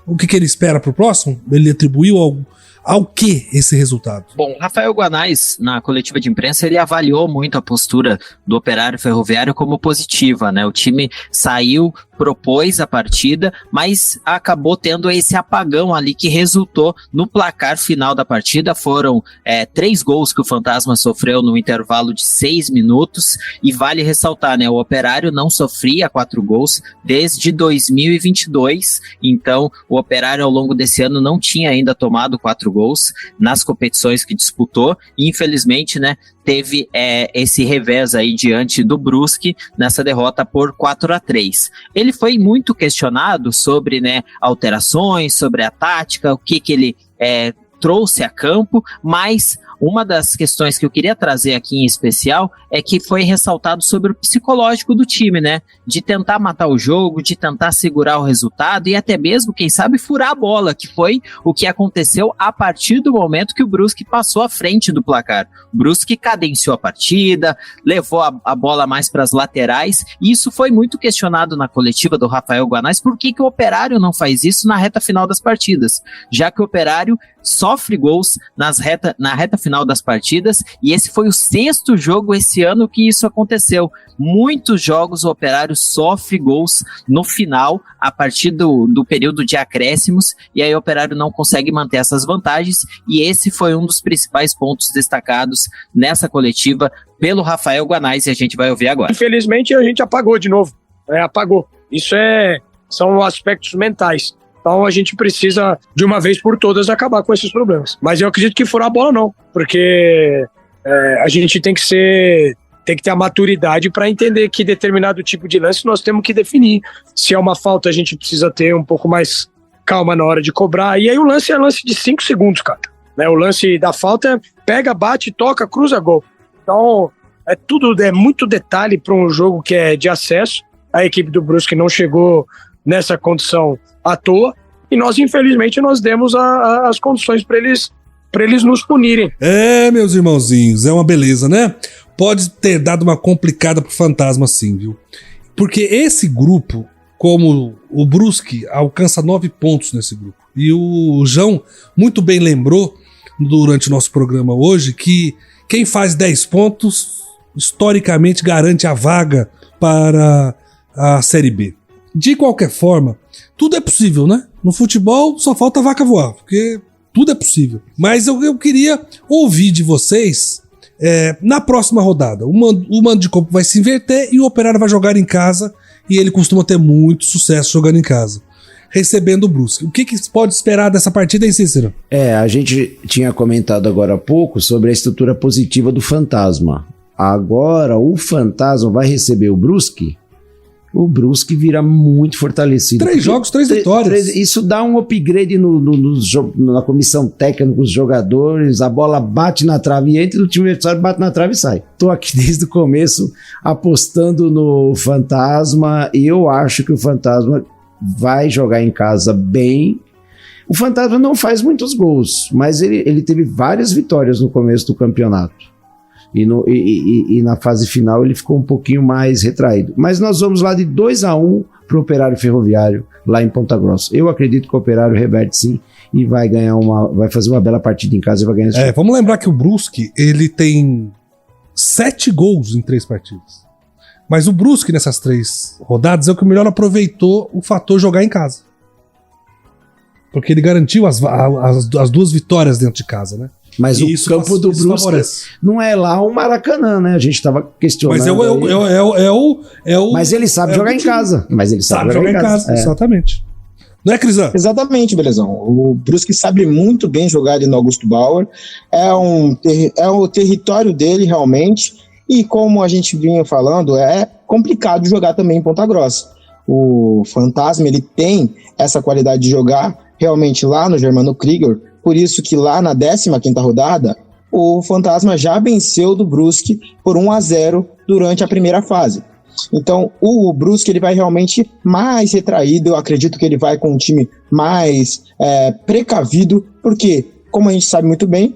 o que ele espera pro próximo? Ele atribuiu ao que esse resultado? Bom, Rafael Guanais, na coletiva de imprensa, ele avaliou muito a postura do Operário Ferroviário como positiva, né? O time saiu, propôs a partida, mas acabou tendo esse apagão ali que resultou no placar final da partida. Foram 3 gols que o Fantasma sofreu no intervalo de 6 minutos, e vale ressaltar, né? O Operário não sofria 4 gols desde 2022, então o Operário ao longo desse ano não tinha ainda tomado 4 gols nas competições que disputou, e infelizmente, né, teve esse revés aí diante do Brusque nessa derrota por 4-3. Ele foi muito questionado sobre, né, alterações, sobre a tática, o que ele trouxe a campo, mas uma das questões que eu queria trazer aqui em especial é que foi ressaltado sobre o psicológico do time, né? De tentar matar o jogo, de tentar segurar o resultado e até mesmo, quem sabe, furar a bola, que foi o que aconteceu a partir do momento que o Brusque passou à frente do placar. O Brusque cadenciou a partida, levou a bola mais para as laterais, e isso foi muito questionado na coletiva do Rafael Guanais. Por que o Operário não faz isso na reta final das partidas? Já que o Operário sofre gols na reta final das partidas, e esse foi o 6º jogo esse ano que isso aconteceu. Muitos jogos o Operário sofre gols no final, a partir do período de acréscimos, e aí o Operário não consegue manter essas vantagens, e esse foi um dos principais pontos destacados nessa coletiva pelo Rafael Guanais, e a gente vai ouvir agora. Infelizmente a gente apagou de novo, apagou. Isso são aspectos mentais. Então a gente precisa, de uma vez por todas, acabar com esses problemas. Mas eu acredito que furar a bola não, porque a gente tem que ter a maturidade para entender que determinado tipo de lance nós temos que definir. Se é uma falta, a gente precisa ter um pouco mais calma na hora de cobrar. E aí o lance é lance de 5 segundos, cara. Né? O lance da falta é pega, bate, toca, cruza, gol. Então é muito detalhe para um jogo que é de acesso. A equipe do Brusque não chegou nessa condição à toa, e nós, infelizmente, nós demos as condições para eles nos punirem. Meus irmãozinhos, é uma beleza, né? Pode ter dado uma complicada pro Fantasma, sim, viu? Porque esse grupo, como o Brusque, alcança 9 pontos nesse grupo. E o João muito bem lembrou, durante o nosso programa hoje, que quem faz 10 pontos, historicamente, garante a vaga para a Série B. De qualquer forma, tudo é possível, né? No futebol só falta a vaca voar, porque tudo é possível. Mas eu queria ouvir de vocês, na próxima rodada, o mando de campo vai se inverter e o Operário vai jogar em casa, e ele costuma ter muito sucesso jogando em casa, recebendo o Brusque. O que se pode esperar dessa partida, hein, Cícero? A gente tinha comentado agora há pouco sobre a estrutura positiva do Fantasma. Agora o Fantasma vai receber o Brusque vira muito fortalecido. 3 jogos, 3 vitórias. Isso dá um upgrade na comissão técnica, nos jogadores, a bola bate na trave e entra, o time adversário bate na trave e sai. Tô aqui desde o começo apostando no Fantasma, e eu acho que o Fantasma vai jogar em casa bem. O Fantasma não faz muitos gols, mas ele teve várias vitórias no começo do campeonato. E na fase final ele ficou um pouquinho mais retraído. Mas nós vamos lá de 2-1 pro Operário Ferroviário lá em Ponta Grossa. Eu acredito que o Operário reverte sim e vai fazer uma bela partida em casa e vai ganhar esse jogo. Vamos lembrar que o Brusque, ele tem 7 gols em 3 partidas. Mas o Brusque nessas 3 rodadas é o que melhor aproveitou o fator jogar em casa. Porque ele garantiu as 2 vitórias dentro de casa, né? Mas o campo do Brusque não é lá um Maracanã, né? A gente tava questionando. Mas Mas ele sabe jogar em casa. Mas ele sabe jogar em casa. Exatamente. Não é, Crisan? Exatamente, Belezão. O Brusque sabe muito bem jogar ali no Augusto Bauer. É o território dele, realmente. E como a gente vinha falando, é complicado jogar também em Ponta Grossa. O Fantasma, ele tem essa qualidade de jogar realmente lá no Germano Krieger. Por isso que lá na 15ª rodada, o Fantasma já venceu do Brusque por 1-0 durante a primeira fase. Então, o Brusque ele vai realmente mais retraído. Eu acredito que ele vai com um time mais precavido, porque, como a gente sabe muito bem,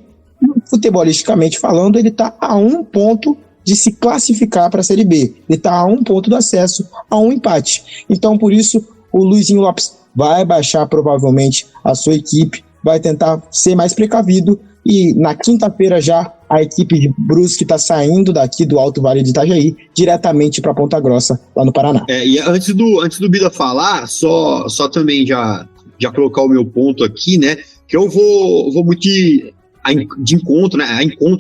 futebolisticamente falando, ele está a 1 ponto de se classificar para a Série B. Ele está a 1 ponto do acesso, a 1 empate. Então, por isso, o Luizinho Lopes vai baixar provavelmente a sua equipe, vai tentar ser mais precavido, e na quinta-feira já a equipe de Brusque está saindo daqui do Alto Vale de Itajaí diretamente para Ponta Grossa, lá no Paraná. E antes do Bida falar, só também já colocar o meu ponto aqui, né, que eu vou muito de encontro, né,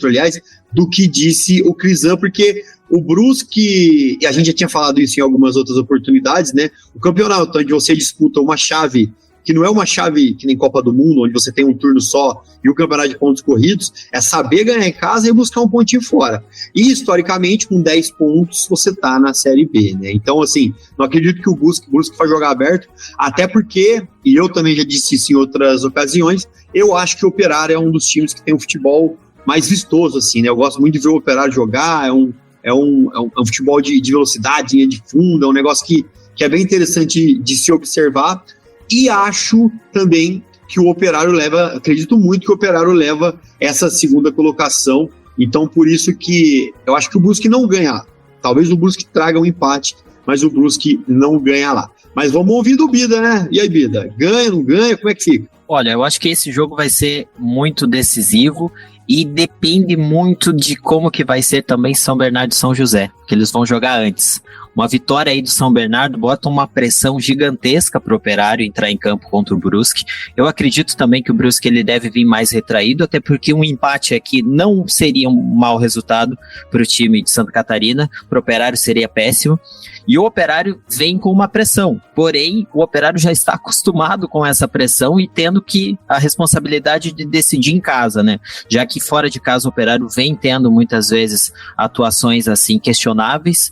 aliás, do que disse o Crisan, porque o Brusque, e a gente já tinha falado isso em algumas outras oportunidades, né, o campeonato onde você disputa uma chave que não é uma chave que nem Copa do Mundo, onde você tem um turno só e o campeonato de pontos corridos, é saber ganhar em casa e buscar um pontinho fora. E, historicamente, com 10 pontos, você tá na Série B, né? Então, assim, não acredito que o Brusque vai jogar aberto, até porque, e eu também já disse isso em outras ocasiões, eu acho que o Operário é um dos times que tem um futebol mais vistoso, assim, né? Eu gosto muito de ver o Operário jogar, é um futebol de velocidade, linha de fundo, é um negócio que é bem interessante de se observar. E acho também que o Operário acredito muito que o Operário leva essa segunda colocação. Então, por isso que eu acho que o Brusque não ganha. Talvez o Brusque traga um empate, mas o Brusque não ganha lá. Mas vamos ouvir do Bida, né? E aí, Bida? Ganha, não ganha? Como é que fica? Olha, eu acho que esse jogo vai ser muito decisivo e depende muito de como que vai ser também São Bernardo e São José, que eles vão jogar antes. Uma vitória aí do São Bernardo bota uma pressão gigantesca para o Operário entrar em campo contra o Brusque. Eu acredito também que o Brusque ele deve vir mais retraído, até porque um empate aqui não seria um mau resultado para o time de Santa Catarina, para o Operário seria péssimo. E o Operário vem com uma pressão, porém o Operário já está acostumado com essa pressão e tendo que a responsabilidade de decidir em casa, né? Já que fora de casa o Operário vem tendo muitas vezes atuações assim questionáveis,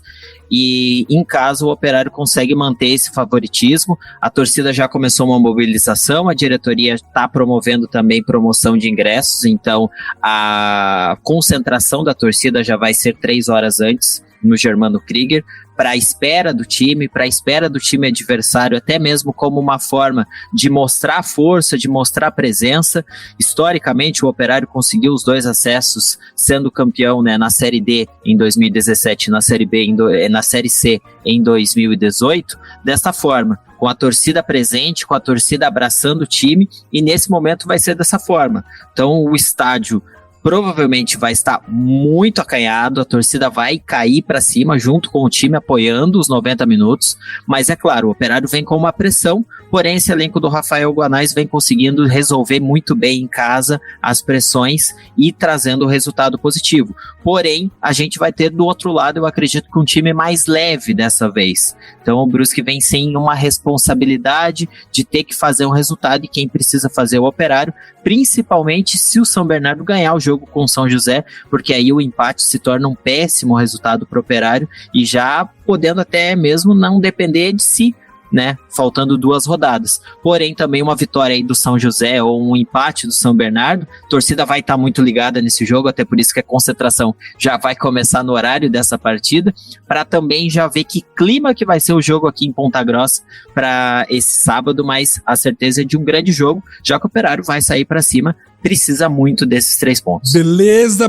e em casa o Operário consegue manter esse favoritismo. A torcida já começou uma mobilização, a diretoria está promovendo também promoção de ingressos, então a concentração da torcida já vai ser 3 horas antes no Germano Krieger, para a espera do time adversário, até mesmo como uma forma de mostrar força, de mostrar presença. Historicamente, o Operário conseguiu os 2 acessos, sendo campeão, né, na Série D em 2017, na Série B, na Série C em 2018, desta forma, com a torcida presente, com a torcida abraçando o time, e nesse momento vai ser dessa forma. Então, o estádio provavelmente vai estar muito acanhado, a torcida vai cair para cima junto com o time apoiando os 90 minutos, mas é claro, o Operário vem com uma pressão, porém esse elenco do Rafael Guanais vem conseguindo resolver muito bem em casa as pressões e trazendo o resultado positivo. Porém, a gente vai ter do outro lado, eu acredito que um time mais leve dessa vez. Então o Brusque vem sem uma responsabilidade de ter que fazer um resultado, e quem precisa fazer é o Operário, principalmente se o São Bernardo ganhar o jogo com o São José, porque aí o empate se torna um péssimo resultado para o Operário, e já podendo até mesmo não depender de si, né? faltando 2 rodadas. Porém, também uma vitória aí do São José ou um empate do São Bernardo, a torcida vai estar muito ligada nesse jogo, até por isso que a concentração já vai começar no horário dessa partida, para também já ver que clima que vai ser o jogo aqui em Ponta Grossa para esse sábado, mas a certeza é de um grande jogo, já que o Operário vai sair para cima, precisa muito desses 3 pontos. Beleza,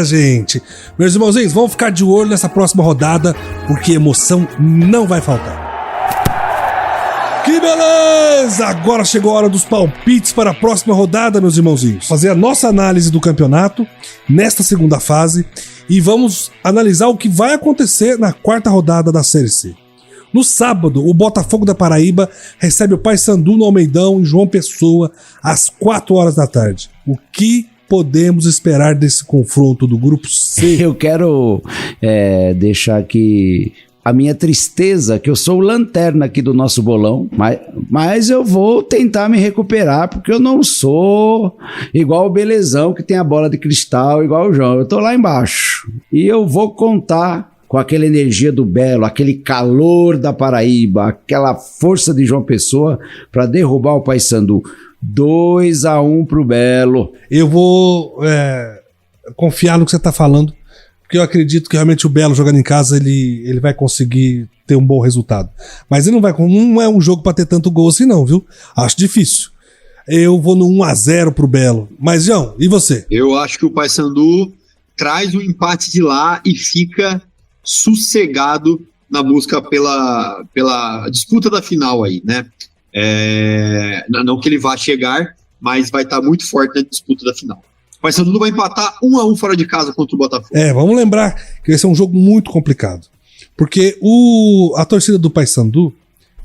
gente. Meus irmãozinhos, vamos ficar de olho nessa próxima rodada, porque emoção não vai faltar. Que beleza! Agora chegou a hora dos palpites para a próxima rodada, meus irmãozinhos. Fazer a nossa análise do campeonato nesta segunda fase e vamos analisar o que vai acontecer na 4ª rodada da Série C. No sábado, o Botafogo da Paraíba recebe o Paysandu no Almeidão, em João Pessoa, às 4h da tarde. O que podemos esperar desse confronto do Grupo C? Eu quero deixar aqui a minha tristeza, que eu sou o lanterna aqui do nosso bolão, mas eu vou tentar me recuperar, porque eu não sou igual o Belezão, que tem a bola de cristal, igual o João. Eu tô lá embaixo. E eu vou contar com aquela energia do Belo, aquele calor da Paraíba, aquela força de João Pessoa para derrubar o Paysandu. 2-1 pro Belo. Eu vou confiar no que você tá falando, porque eu acredito que realmente o Belo jogando em casa ele vai conseguir ter um bom resultado. Mas ele não é um jogo para ter tanto gol assim não, viu? Acho difícil. Eu vou no 1-0 pro Belo. Mas, João, e você? Eu acho que o Paysandu traz o empate de lá e fica sossegado na busca pela disputa da final aí, né? Não que ele vá chegar, mas vai estar muito forte na disputa da final. O Paysandu vai empatar 1-1 fora de casa contra o Botafogo. Vamos lembrar que esse é um jogo muito complicado, porque a torcida do Paysandu,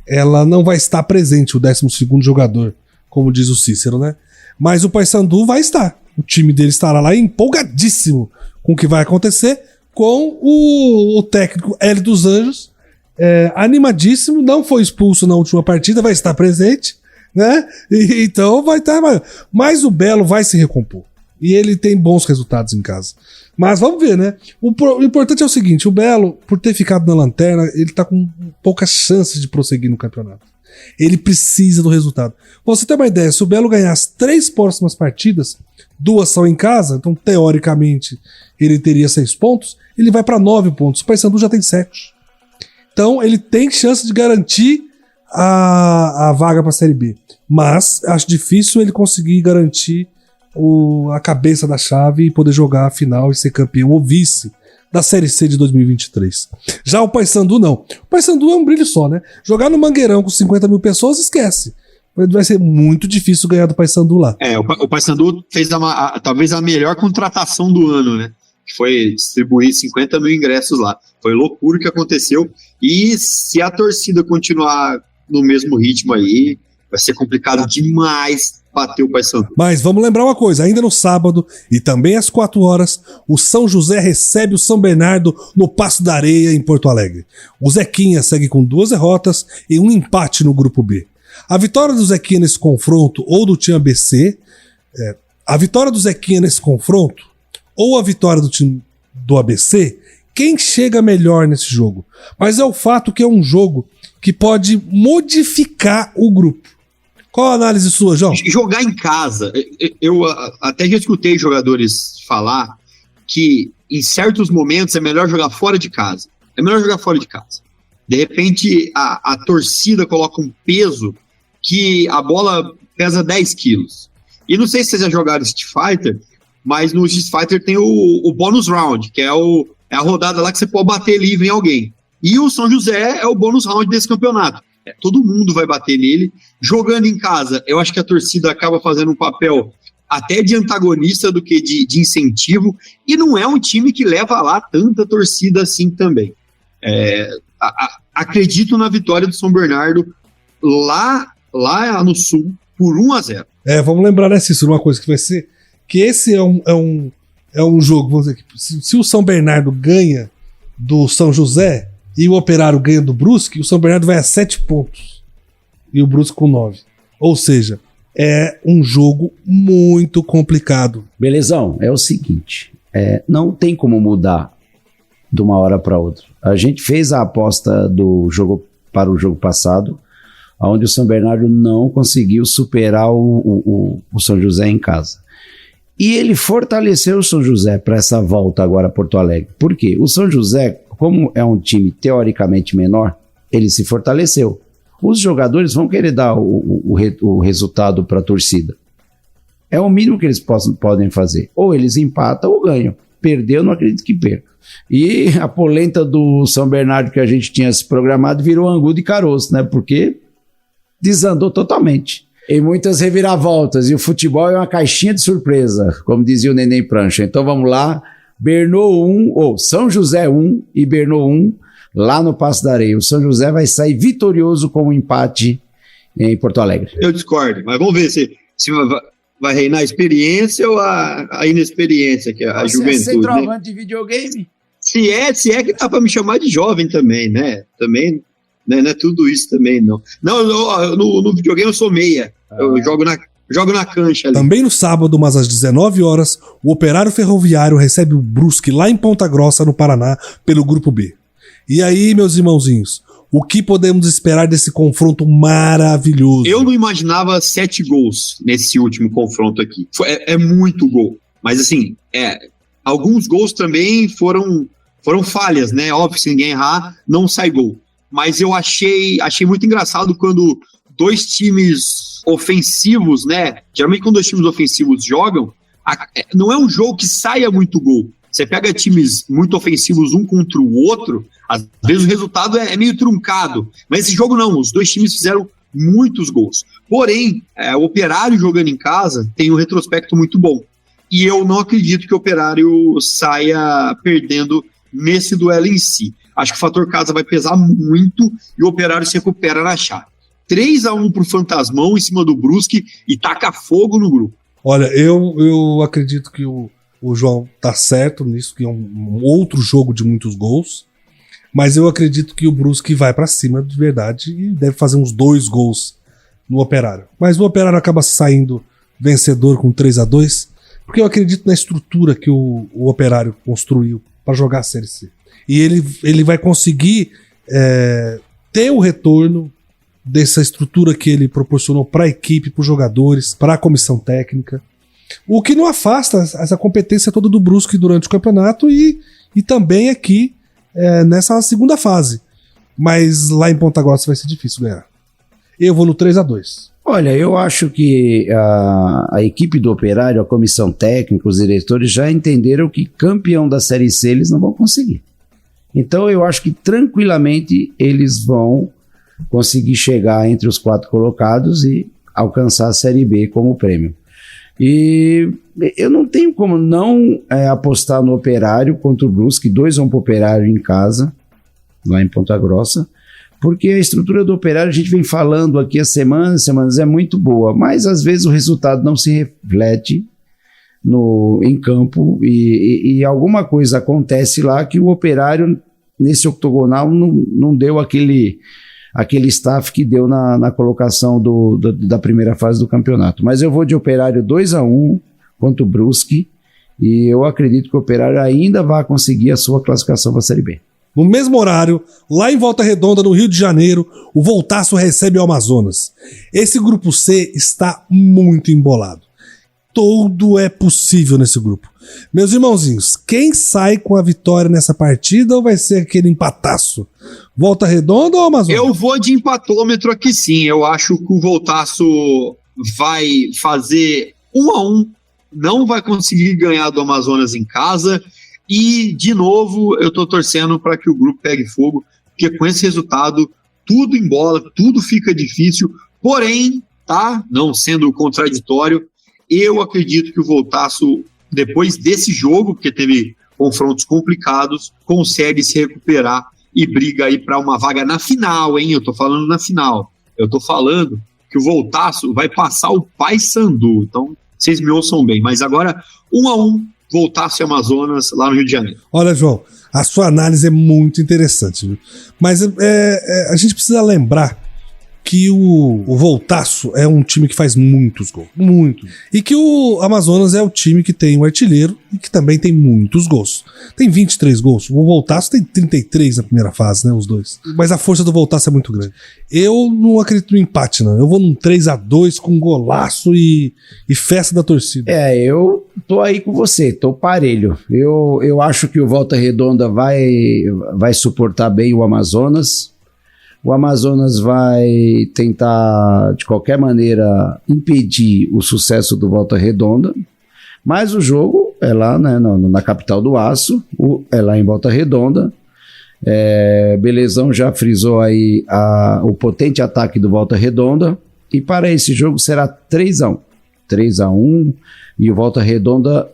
ela não vai estar presente, o 12º jogador, como diz o Cícero, né? Mas o Paysandu vai estar. O time dele estará lá empolgadíssimo com o que vai acontecer, com o técnico Hélio dos Anjos, animadíssimo, não foi expulso na última partida, vai estar presente, né? Então vai estar. Mas o Belo vai se recompor. E ele tem bons resultados em casa. Mas vamos ver, né? O importante é o seguinte: o Belo, por ter ficado na lanterna, ele tá com poucas chances de prosseguir no campeonato. Ele precisa do resultado. Pra você ter uma ideia, se o Belo ganhar as 3 próximas partidas, 2 são em casa, então teoricamente ele teria 6 pontos, ele vai para 9 pontos. O Paysandu já tem 7. Então ele tem chance de garantir a vaga para a Série B. Mas acho difícil ele conseguir garantir a cabeça da chave e poder jogar a final e ser campeão ou vice da Série C de 2023. Já o Paysandu não. O Paysandu é um brilho só, né? Jogar no Mangueirão com 50 mil pessoas, esquece. Vai ser muito difícil ganhar do Paysandu lá. O Paysandu fez talvez a melhor contratação do ano, né? Que foi distribuir 50 mil ingressos lá. Foi loucura o que aconteceu. E se a torcida continuar no mesmo ritmo aí, vai ser complicado demais bater o Paysandu. Mas vamos lembrar uma coisa, ainda no sábado e também às 4h, o São José recebe o São Bernardo no Passo da Areia, em Porto Alegre. O Zequinha segue com 2 derrotas e um empate no Grupo B. A vitória do Zequinha nesse confronto, ou do time ABC, a vitória do Zequinha nesse confronto, ou a vitória do time do ABC, quem chega melhor nesse jogo? Mas é o fato que é um jogo que pode modificar o grupo. Qual a análise sua, João? Jogar em casa, eu até já escutei jogadores falar que em certos momentos é melhor jogar fora de casa. De repente a torcida coloca um peso que a bola pesa 10 quilos. E não sei se vocês já jogaram Street Fighter, mas no Street Fighter tem o bônus round, que é a rodada lá que você pode bater livre em alguém. E o São José é o bônus round desse campeonato. Todo mundo vai bater nele. Jogando em casa, eu acho que a torcida acaba fazendo um papel até de antagonista do que de incentivo, e não é um time que leva lá tanta torcida assim também. Acredito na vitória do São Bernardo lá no Sul por 1-0. Vamos lembrar, né, Cícero, uma coisa que vai ser, que esse é um jogo, vamos dizer, que se o São Bernardo ganha do São José e o Operário ganha do Brusque, o São Bernardo vai a 7 pontos e o Brusque com 9. Ou seja, é um jogo muito complicado. Belezão, é o seguinte, não tem como mudar de uma hora para outra. A gente fez a aposta do jogo para o jogo passado, onde o São Bernardo não conseguiu superar o São José em casa. E ele fortaleceu o São José para essa volta agora a Porto Alegre. Por quê? O São José, como é um time teoricamente menor, ele se fortaleceu. Os jogadores vão querer dar o resultado para a torcida. É o mínimo que eles podem fazer. Ou eles empatam ou ganham. Perdeu, não acredito que perca. E a polenta do São Bernardo que a gente tinha se programado virou angu de caroço, né? Porque desandou totalmente. Em muitas reviravoltas. E o futebol é uma caixinha de surpresa, como dizia o Neném Prancha. Então vamos lá. Bernou 1, ou São José 1 e Bernou 1, lá no Passo da Areia. O São José vai sair vitorioso com um empate em Porto Alegre. Eu discordo, mas vamos ver se vai reinar a experiência ou a inexperiência, que é a juventude. Você é centroavante de videogame? Se é que dá pra me chamar de jovem também, né? Também, né? Não é tudo isso também, não. Não, no videogame eu sou meia. Eu jogo na cancha ali. Também no sábado, mas às 19 horas, o Operário Ferroviário recebe o Brusque lá em Ponta Grossa, no Paraná, pelo Grupo B. E aí, meus irmãozinhos, o que podemos esperar desse confronto maravilhoso? Eu não imaginava 7 gols nesse último confronto aqui. É muito gol. Mas assim, alguns gols também foram falhas, né? Óbvio, se ninguém errar, não sai gol. Mas eu achei muito engraçado quando dois times ofensivos, né? Geralmente quando dois times ofensivos jogam, não é um jogo que saia muito gol. Você pega times muito ofensivos um contra o outro, às vezes o resultado é meio truncado. Mas esse jogo não, os dois times fizeram muitos gols. Porém, o Operário jogando em casa tem um retrospecto muito bom. E eu não acredito que o Operário saia perdendo nesse duelo em si. Acho que o fator casa vai pesar muito e o Operário se recupera na chave. 3-1 pro Fantasmão em cima do Brusque e taca fogo no grupo. Olha, eu acredito que o João tá certo nisso, que é um outro jogo de muitos gols, mas eu acredito que o Brusque vai pra cima de verdade e deve fazer uns 2 gols no Operário. Mas o Operário acaba saindo vencedor com 3-2, porque eu acredito na estrutura que o Operário construiu para jogar a Série C. E ele vai conseguir ter o retorno dessa estrutura que ele proporcionou para a equipe, para os jogadores, para a comissão técnica. O que não afasta essa competência toda do Brusque durante o campeonato e também aqui nessa segunda fase. Mas lá em Ponta Grossa vai ser difícil ganhar. Eu vou no 3-2. Olha, eu acho que a equipe do Operário, a comissão técnica, os diretores já entenderam que campeão da Série C eles não vão conseguir. Então eu acho que tranquilamente eles vão conseguir chegar entre os 4 colocados e alcançar a Série B como prêmio. E eu não tenho como não apostar no Operário contra o Brusque, 2-1 para o Operário em casa, lá em Ponta Grossa, porque a estrutura do Operário, a gente vem falando aqui há semanas, é muito boa, mas às vezes o resultado não se reflete em campo e alguma coisa acontece lá que o Operário, nesse octogonal, não deu aquele staff que deu na colocação da primeira fase do campeonato. Mas eu vou de Operário 2-1 contra o Brusque e eu acredito que o Operário ainda vai conseguir a sua classificação para a Série B. No mesmo horário, lá em Volta Redonda, no Rio de Janeiro, o Voltaço recebe o Amazonas. Esse grupo C está muito embolado. Tudo é possível nesse grupo. Meus irmãozinhos, quem sai com a vitória nessa partida ou vai ser aquele empataço? Volta Redonda ou Amazonas? Eu vou de empatômetro aqui sim. Eu acho que o Voltaço vai fazer 1-1, não vai conseguir ganhar do Amazonas em casa. E, de novo, eu tô torcendo para que o grupo pegue fogo, porque com esse resultado, tudo embola, tudo fica difícil. Porém, tá? Não sendo contraditório, eu acredito que o Voltaço, depois desse jogo, porque teve confrontos complicados, consegue se recuperar e briga aí para uma vaga na final, hein? Eu tô falando na final. Eu tô falando que o Voltaço vai passar o Paysandu. Então, vocês me ouçam bem. Mas agora, 1-1, Voltaço e Amazonas lá no Rio de Janeiro. Olha, João, a sua análise é muito interessante, viu? Mas a gente precisa lembrar que o Voltaço é um time que faz muitos gols. Muitos. E que o Amazonas é o time que tem o artilheiro e que também tem muitos gols. Tem 23 gols. O Voltaço tem 33 na primeira fase, né? Os dois. Mas a força do Voltaço é muito grande. Eu não acredito no empate, não. Eu vou num 3-2 com golaço e festa da torcida. Eu tô aí com você, tô parelho. Eu acho que o Volta Redonda vai suportar bem o Amazonas. O Amazonas vai tentar, de qualquer maneira, impedir o sucesso do Volta Redonda, mas o jogo é lá, né, na capital do aço, é lá em Volta Redonda. Belezão já frisou aí o potente ataque do Volta Redonda, e para esse jogo será 3-1. 3-1, e o Volta Redonda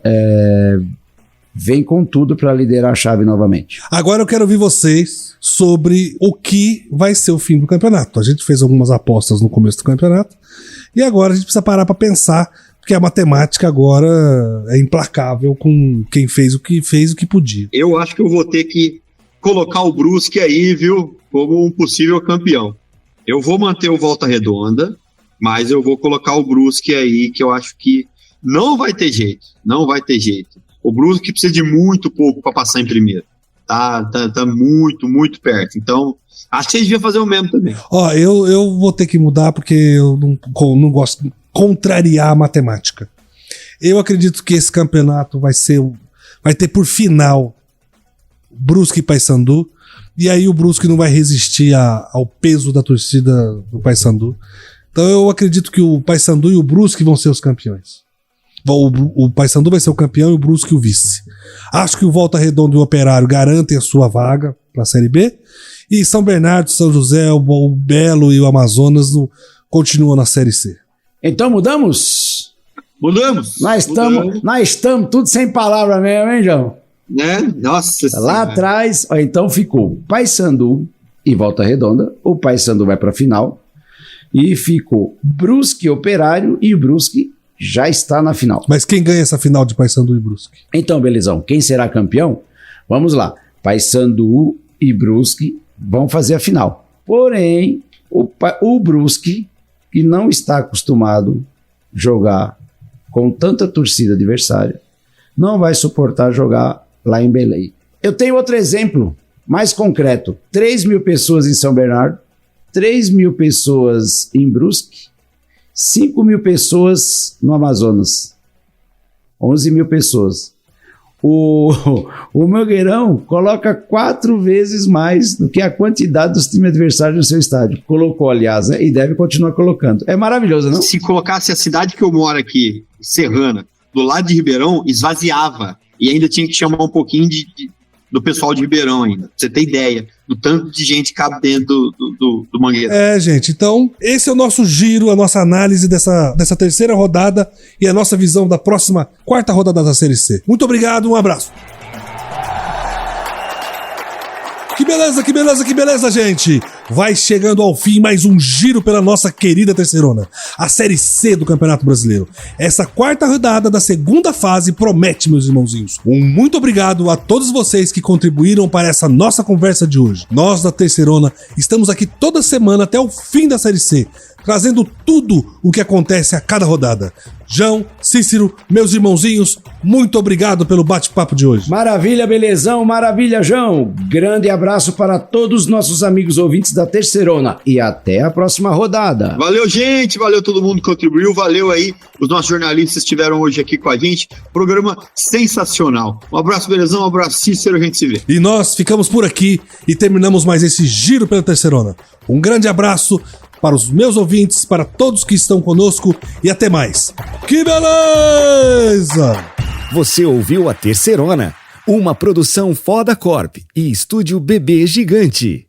vem com tudo para liderar a chave novamente. Agora eu quero ouvir vocês sobre o que vai ser o fim do campeonato. A gente fez algumas apostas no começo do campeonato e agora a gente precisa parar para pensar, porque a matemática agora é implacável com quem fez o que podia. Eu acho que eu vou ter que colocar o Brusque aí, viu, como um possível campeão. Eu vou manter o Volta Redonda, mas eu vou colocar o Brusque aí, que eu acho que não vai ter jeito. Não vai ter jeito. O Brusque precisa de muito pouco para passar em primeiro. Tá muito, muito perto. Então, acho que eles deviam fazer o mesmo também. Eu vou ter que mudar porque eu não gosto de contrariar a matemática. Eu acredito que esse campeonato vai ter por final Brusque e Paysandu. E aí o Brusque não vai resistir ao peso da torcida do Paysandu. Então eu acredito que o Paysandu e o Brusque vão ser os campeões. O Paysandu vai ser o campeão e o Brusque o vice. Acho que o Volta Redonda e o Operário garantem a sua vaga para a Série B. E São Bernardo, São José, o Belo e o Amazonas continuam na Série C. Então mudamos? Mudamos. Nós estamos tudo sem palavra mesmo, hein, João? Né? Nossa Senhora. Lá atrás, então ficou Paysandu e Volta Redonda. O Paysandu vai para a final. E ficou Brusque, Operário, e o Brusque já está na final. Mas quem ganha essa final de Paysandu e Brusque? Então, belezão, quem será campeão? Vamos lá. Paysandu e Brusque vão fazer a final. Porém, o Brusque, que não está acostumado a jogar com tanta torcida adversária, não vai suportar jogar lá em Belém. Eu tenho outro exemplo mais concreto. 3.000 pessoas em São Bernardo, 3.000 pessoas em Brusque, 5.000 pessoas no Amazonas, 11.000 pessoas. O Melgueirão coloca 4 vezes mais do que a quantidade dos times adversários no seu estádio. Colocou, aliás, né? E deve continuar colocando. É maravilhoso, não? Se colocasse a cidade que eu moro aqui, Serrana, do lado de Ribeirão, esvaziava. E ainda tinha que chamar um pouquinho do pessoal de Ribeirão ainda. Pra você ter ideia do tanto de gente que cabe dentro do Mangueira. Gente, então esse é o nosso giro, a nossa análise dessa terceira rodada e a nossa visão da próxima 4ª rodada da Série C. Muito obrigado, um abraço. Que beleza, gente! Vai chegando ao fim mais um giro pela nossa querida Terceirona, a Série C do Campeonato Brasileiro. Essa 4ª rodada da segunda fase promete, meus irmãozinhos. Muito obrigado a todos vocês que contribuíram para essa nossa conversa de hoje. Nós da Terceirona estamos aqui toda semana até o fim da Série C, trazendo tudo o que acontece a cada rodada. João, Cícero, meus irmãozinhos, muito obrigado pelo bate-papo de hoje. Maravilha, belezão, maravilha, João. Grande abraço para todos os nossos amigos ouvintes da Terceirona e até a próxima rodada. Valeu, gente, valeu todo mundo que contribuiu, valeu aí, os nossos jornalistas que estiveram hoje aqui com a gente. Programa sensacional. Um abraço, belezão, um abraço, Cícero, a gente se vê. E nós ficamos por aqui e terminamos mais esse giro pela Terceirona. Um grande abraço para os meus ouvintes, para todos que estão conosco e até mais. Que beleza! Você ouviu a Terceirona, uma produção Foda Corp e Estúdio BB Gigante.